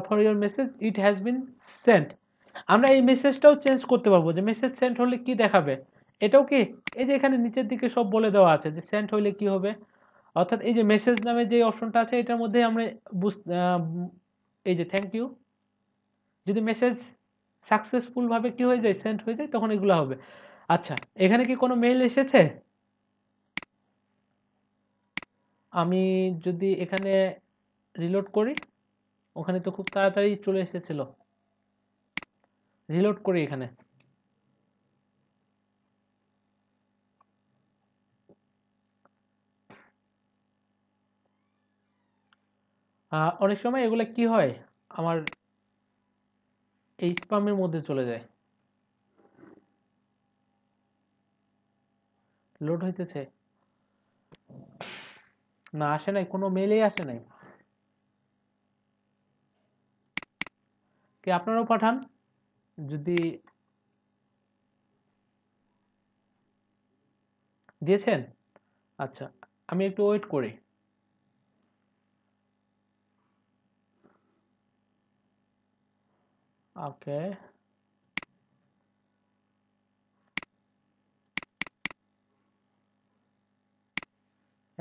A: for your message, it has been sent. আমরা এই মেসেজটাও চেঞ্জ করতে পারবো, যে মেসেজ সেন্ট হলে কি দেখাবে, এটাও কি এই যে এখানে নিচের দিকে সব বলে দেওয়া আছে যে সেন্ট হলে কি হবে। অর্থাৎ এই যে মেসেজ নামে যে অপশনটা আছে এটার মধ্যে আমরা এই যে থ্যাংক ইউ, যদি মেসেজ সাকসেসফুল ভাবে কি হয়ে যায়, সেন্ট হয়ে যায়, তখন এগুলো হবে। আচ্ছা, এখানে কি কোনো মেইল এসেছে? আমি যদি এখানে রিলোড করি, ওখানে তো খুব তাড়াতাড়ি চলে এসেছিল, রিলোড করি এখানে। অনেক সময় এগুলা কি হয়, আমার এই স্প্যামের মধ্যে চলে যায়। লোড হইতেছে, না আসে নাই, কোনো মেলেই আসে নাই। কি আপনারাও পাঠান যদি দিয়েছেন। আচ্ছা, আমি একটু ওয়েট করি। ওকে,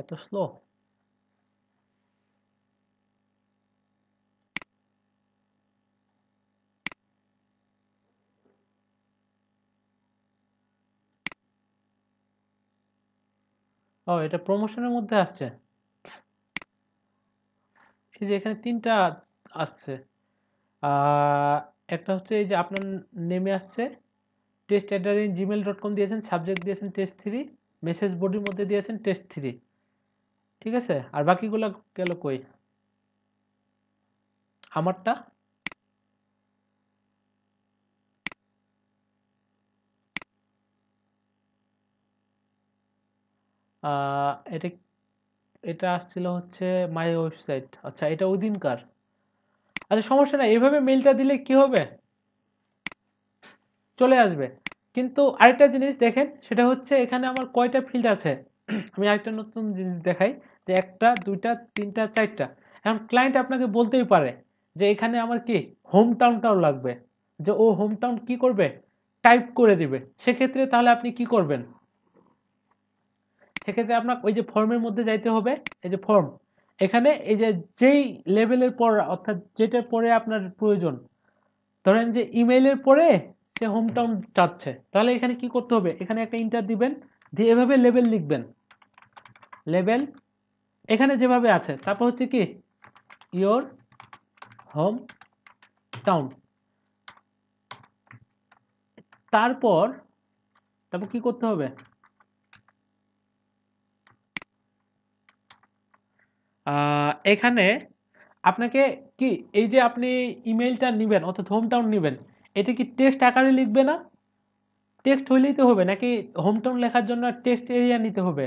A: এত স্লো। ও, এটা প্রমোশনের মধ্যে আসছে। এই যে এখানে তিনটা আসছে। আহ, একটা হচ্ছে এই যে আপনার নেমে আসছে test@gmail.com দিয়েছেন, সাবজেক্ট দিয়েছেন test3, মেসেজ বডির মধ্যে দিয়েছেন test3। ঠিক আছে, আর বাকিগুলো গেল কই? আমারটা এটা এটা আসছিল হচ্ছে মাই ওয়েবসাইট। আচ্ছা, এটা ওই দিনকার। আচ্ছা, সমস্যা নাই, এইভাবে মেইলটা দিলে কি হবে, চলে আসবে। কিন্তু আরেকটা জিনিস দেখেন, সেটা হচ্ছে এখানে আমার কয়টা ফিল্ড আছে। আমি আরেকটা নতুন জিনিস দেখাই, যে একটা, দুইটা, তিনটা, চারটা। এখন ক্লায়েন্ট আপনাকে বলতেই পারে যে এখানে আমার কি হোম টাউনটাও লাগবে, যে ও হোম টাউন কি করবে, টাইপ করে দিবে। সেক্ষেত্রে তাহলে আপনি কি করবেন, সেক্ষেত্রে আপনার ওই যে ফর্মের মধ্যে যাইতে হবে। এই যে ফর্ম, এখানে এই যে যেই লেভেলের পর, অর্থাৎ যেটার পরে আপনার প্রয়োজন, ধরেন যে ইমেইলের পরে সে হোম টাউন চাচ্ছে, তাহলে এখানে কি করতে হবে, এখানে একটা ইন্টার দিবেন, দিয়ে এভাবে লেভেল লিখবেন, লেভেল এখানে যেভাবে আছে, তারপর হচ্ছে কি ইয়োর হোম টাউন, তারপর তারপর কি করতে হবে, এখানে আপনাকে কি, এই যে আপনি ইমেইলটা নেবেন অর্থাৎ হোম টাউন নেবেন, এটা কি টেক্সট আকারে লিখবে না, টেক্সট হইলেই তো হবে, নাকি হোম টাউন লেখার জন্য টেক্সট এরিয়া নিতে হবে?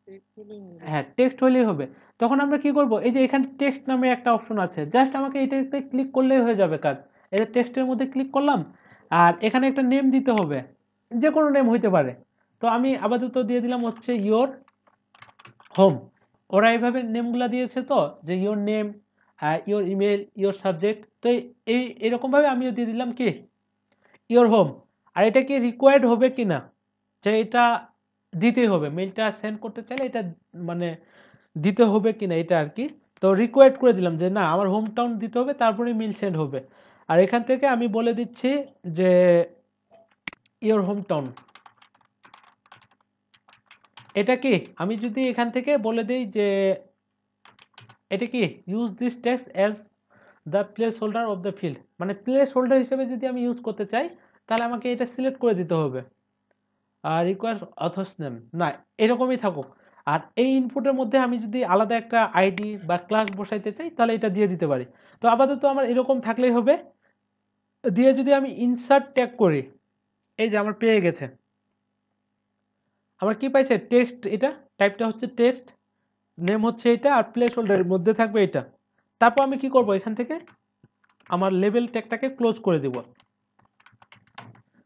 B: টেক্সট হলেই হবে।
A: হ্যাঁ, টেক্সট হলেই হবে। তখন আমরা কি করব, এই যে এখানে টেক্সট নামে একটা অপশন আছে, জাস্ট আমাকে এটাতে ক্লিক করলেই হয়ে যাবে কাজ। এই যে টেক্সটের মধ্যে ক্লিক করলাম, আর এখানে একটা নেম দিতে হবে, যে কোনো নেম হইতে পারে। তো আমি আপাতত দিয়ে দিলাম হচ্ছে ইয়োর হোম। ওরা এইভাবে নেমগুলা দিয়েছে, তো যে your name, your email, your subject, তো এই এরকম ভাবে আমিও দিয়ে দিলাম কি ইয়োর হোম। আর এটা কি রিকোয়ার্ড হবে কিনা, যে এটা দিতেই হবে, মেইলটা সেন্ড করতে চাইলে এটা মানে দিতে হবে কিনা, এটা আর কি। তো রিকোয়েস্ট করে দিলাম যে না, আমার হোম টাউন দিতে হবে, তারপরে মেইল সেন্ড হবে। আর এখান থেকে আমি বলে দিচ্ছি যে ইওর হোম টাউন, এটা কি, আমি যদি এখান থেকে বলে দিই যে এটা কি use this text as the place holder of the field, মানে প্লেস হোল্ডার হিসেবে যদি আমি ইউজ করতে চাই, তাহলে আমাকে এটা সিলেক্ট করে দিতে হবে। আর রিকোয়ার অথর্স নেম না, এরকমই থাকুক। আর এই ইনপুটের মধ্যে আমি যদি আলাদা একটা আইডি বা ক্লাস বসাইতে চাই, তাহলে এটা দিয়ে দিতে পারি। তো আপাতত আমার এরকম থাকলেই হবে। দিয়ে যদি আমি ইনসার্ট ট্যাগ করি, এই যে আমার পেয়ে গেছে, আমার কি পাইছে টেক্সট, এটা টাইপটা হচ্ছে টেক্সট, নেম হচ্ছে এটা, আর প্লেস হোল্ডারের মধ্যে থাকবে এটা। তারপর আমি কি করব, এখান থেকে আমার লেভেল ট্যাগটাকে ক্লোজ করে দিব।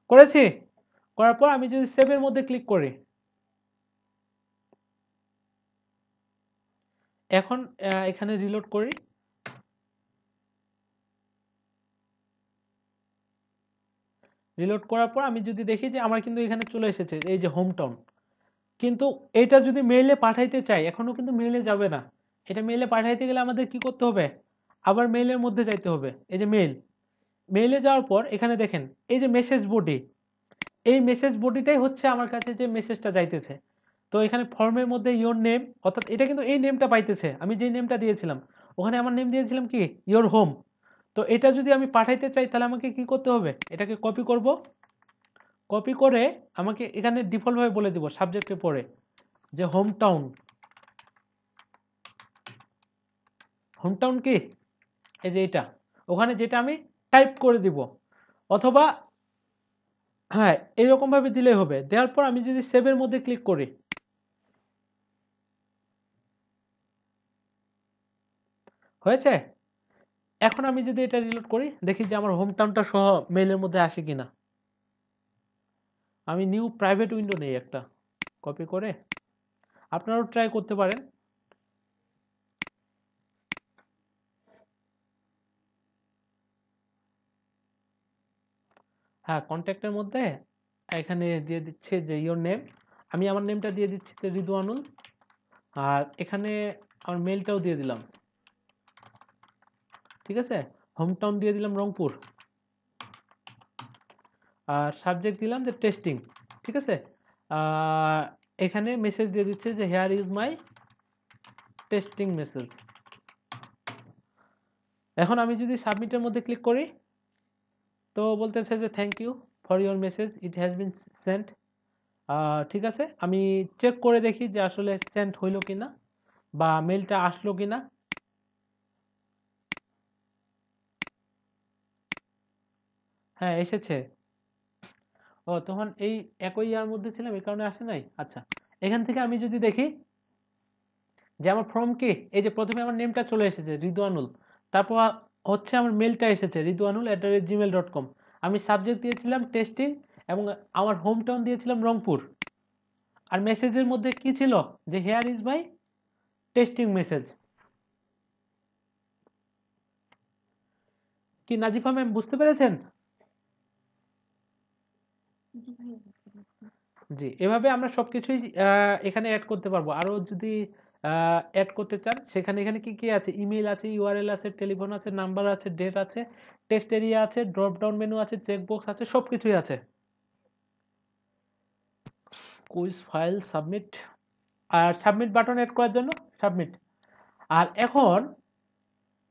A: করেছি, করার পর আমি যদি সেভের মধ্যে ক্লিক করি, এখন এখানে রিলোড করি, রিলোড করার পর আমি যদি দেখি যে আমার কিন্তু এখানে চলে এসেছে এই যে হোম টাউন। কিন্তু এটা যদি মেইলে পাঠাইতে চাই, এখনো কিন্তু মেইলে যাবে না। এটা মেইলে পাঠাইতে গেলে আমাদের কি করতে হবে, আবার মেইলের মধ্যে যাইতে হবে। এই যে মেইল, মেইলে যাওয়ার পর এখানে দেখেন এই যে মেসেজ বডি, এই মেসেজ বডিটাই হচ্ছে আমার কাছে যে মেসেজটা যাইতেছে। তো এখানে ফর্মের মধ্যে ইওর নেম, অর্থাৎ এটা কিন্তু এই নেমটা পাইতেছে, আমি যে নেমটা দিয়েছিলাম ওখানে আমার নেম দিয়েছিলাম কি ইওর হোম। তো এটা যদি আমি পাঠাইতে চাই, তাহলে আমাকে কি করতে হবে, এটাকে কপি করব, কপি করে আমাকে এখানে ডিফল্ট ভাবে বলে দিব সাবজেক্টে পড়ে যে হোম টাউন, হোম টাউন কি এই যে এটা, ওখানে যেটা আমি টাইপ করে দিব, অথবা হ্যাঁ এইরকম ভাবে দিলেই হবে। দেওয়ার পর আমি যদি সেভের মধ্যে ক্লিক করি, হয়েছে। এখন আমি যদি এটা রিলোড করি, দেখি যে আমার হোম টাউনটা সহ মেইলের মধ্যে আসে কিনা। আমি নিউ প্রাইভেট উইন্ডো নেই একটা, কপি করে আপনারাও ট্রাই করতে পারেন। হ্যাঁ, কন্ট্যাক্টের মধ্যে এখানে দিয়ে দিচ্ছে যে ইওর নেম, আমি আমার নেমটা দিয়ে দিচ্ছি রিদওয়ানুল, আর এখানে আমার মেলটাও দিয়ে দিলাম, ঠিক আছে। হোম টাউন দিয়ে দিলাম রংপুর, আর সাবজেক্ট দিলাম যে টেস্টিং, ঠিক আছে। এখানে মেসেজ দিয়ে দিচ্ছে যে hair is my testing message. এখন আমি যদি সাবমিটের মধ্যে ক্লিক করি, তো বলতেছে যে thank you for your message, it has been sent. ঠিক আছে, আমি চেক করে দেখি যে আসলে সেন্ট হইলো কিনা বা মেলটা আসলো কিনা। হ্যাঁ এসেছে। ও তখন এই একই ইয়ার মধ্যে ছিলাম, এই কারণে আসে নাই। আচ্ছা, এখান থেকে আমি যদি দেখি যে আমার ফর্ম কি, এই যে প্রথমে আমার নেমটা চলে এসেছে রিদওয়ানুল, তারপর হচ্ছে আমার মেলটা এসেছে ridwanul@gmail.com। আমি সাবজেক্ট দিয়েছিলাম টেস্টিং এবং আমার হোম টাউন দিয়েছিলাম রংপুর। আর মেসেজের মধ্যে কি ছিল, যে hair is my testing message. কি নাজিফা ম্যাম বুঝতে পেরেছেন?
C: জি ভাইয়া বুঝতে পারছি।
A: জি, এভাবে আমরা সবকিছুই এখানে অ্যাড করতে পারবো। আরো যদি অ্যাড করতে চান, সেখানে এখানে কি কি আছে, ইমেল আছে, ইউআরএল আছে, টেলিফোন আছে, নাম্বার আছে, ডেট আছে, টেক্সট এরিয়া আছে, ড্রপ ডাউন মেনু আছে, চেকবক্স আছে, সবকিছুই আছে। কুইজ ফাইল সাবমিট, আর সাবমিট বাটন অ্যাড করার জন্য সাবমিট। আর এখন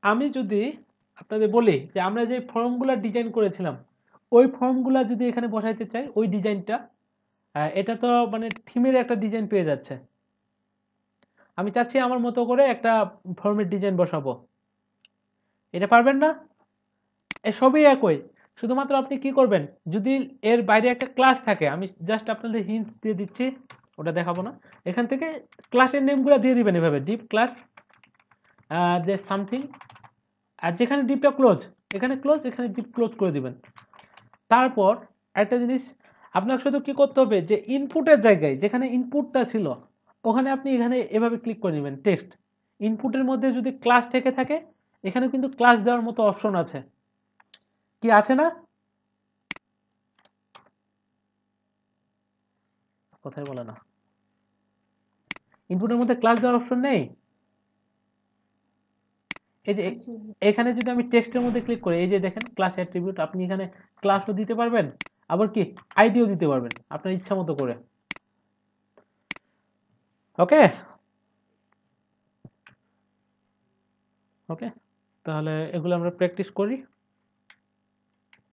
A: আমি যদি আপনাদের বলি যে আমরা যে ফর্মগুলো ডিজাইন করেছিলাম, ওই ফর্মগুলা যদি এখানে বসাইতে চাই, ওই ডিজাইনটা, এটা তো মানে থিমের একটা ডিজাইন পেয়ে যাচ্ছে। আমি চাচ্ছি আমার মতো করে একটা ফর্মের ডিজাইন বসাবো, এটা পারবেন না? এ সবই একই, শুধুমাত্র আপনি কি করবেন, যদি এর বাইরে একটা ক্লাস থাকে, আমি জাস্ট আপনাদের হিন্ট দিয়ে দিচ্ছি, ওটা দেখাবো না। এখান থেকে ক্লাসের নেমগুলো দিয়ে দিবেন এভাবে, ডিপ ক্লাস যে সামথিং, আর যেখানে ডিপটা ক্লোজ, এখানে ক্লোজ, এখানে ডিপ ক্লোজ করে দিবেন। তারপর একটা জিনিস আপনাকে শুধু কি করতে হবে, যে ইনপুটের জায়গায় যেখানে ইনপুটটা ছিল, ওখানে আপনি এখানে এভাবে ক্লিক করে নেবেন টেক্সট। ইনপুটের মধ্যে যদি ক্লাস থেকে থাকে, এখানে কিন্তু ক্লাস দেওয়ার মতো অপশন আছে, কি আছে না? কথাই বলে না, ইনপুটের মধ্যে ক্লাস দেওয়ার অপশন নেই। এই যে
C: জি
A: এখানে যদি আমি টেক্সটের মধ্যে ক্লিক করি, এই যে দেখেন ক্লাস অ্যাট্রিবিউট, আপনি এখানে ক্লাসও দিতে পারবেন, আবার কি আইডিও দিতে পারবেন আপনার ইচ্ছা মতো করে। ওকে ওকে, তাহলে এগুলো আমরা প্র্যাকটিস করি।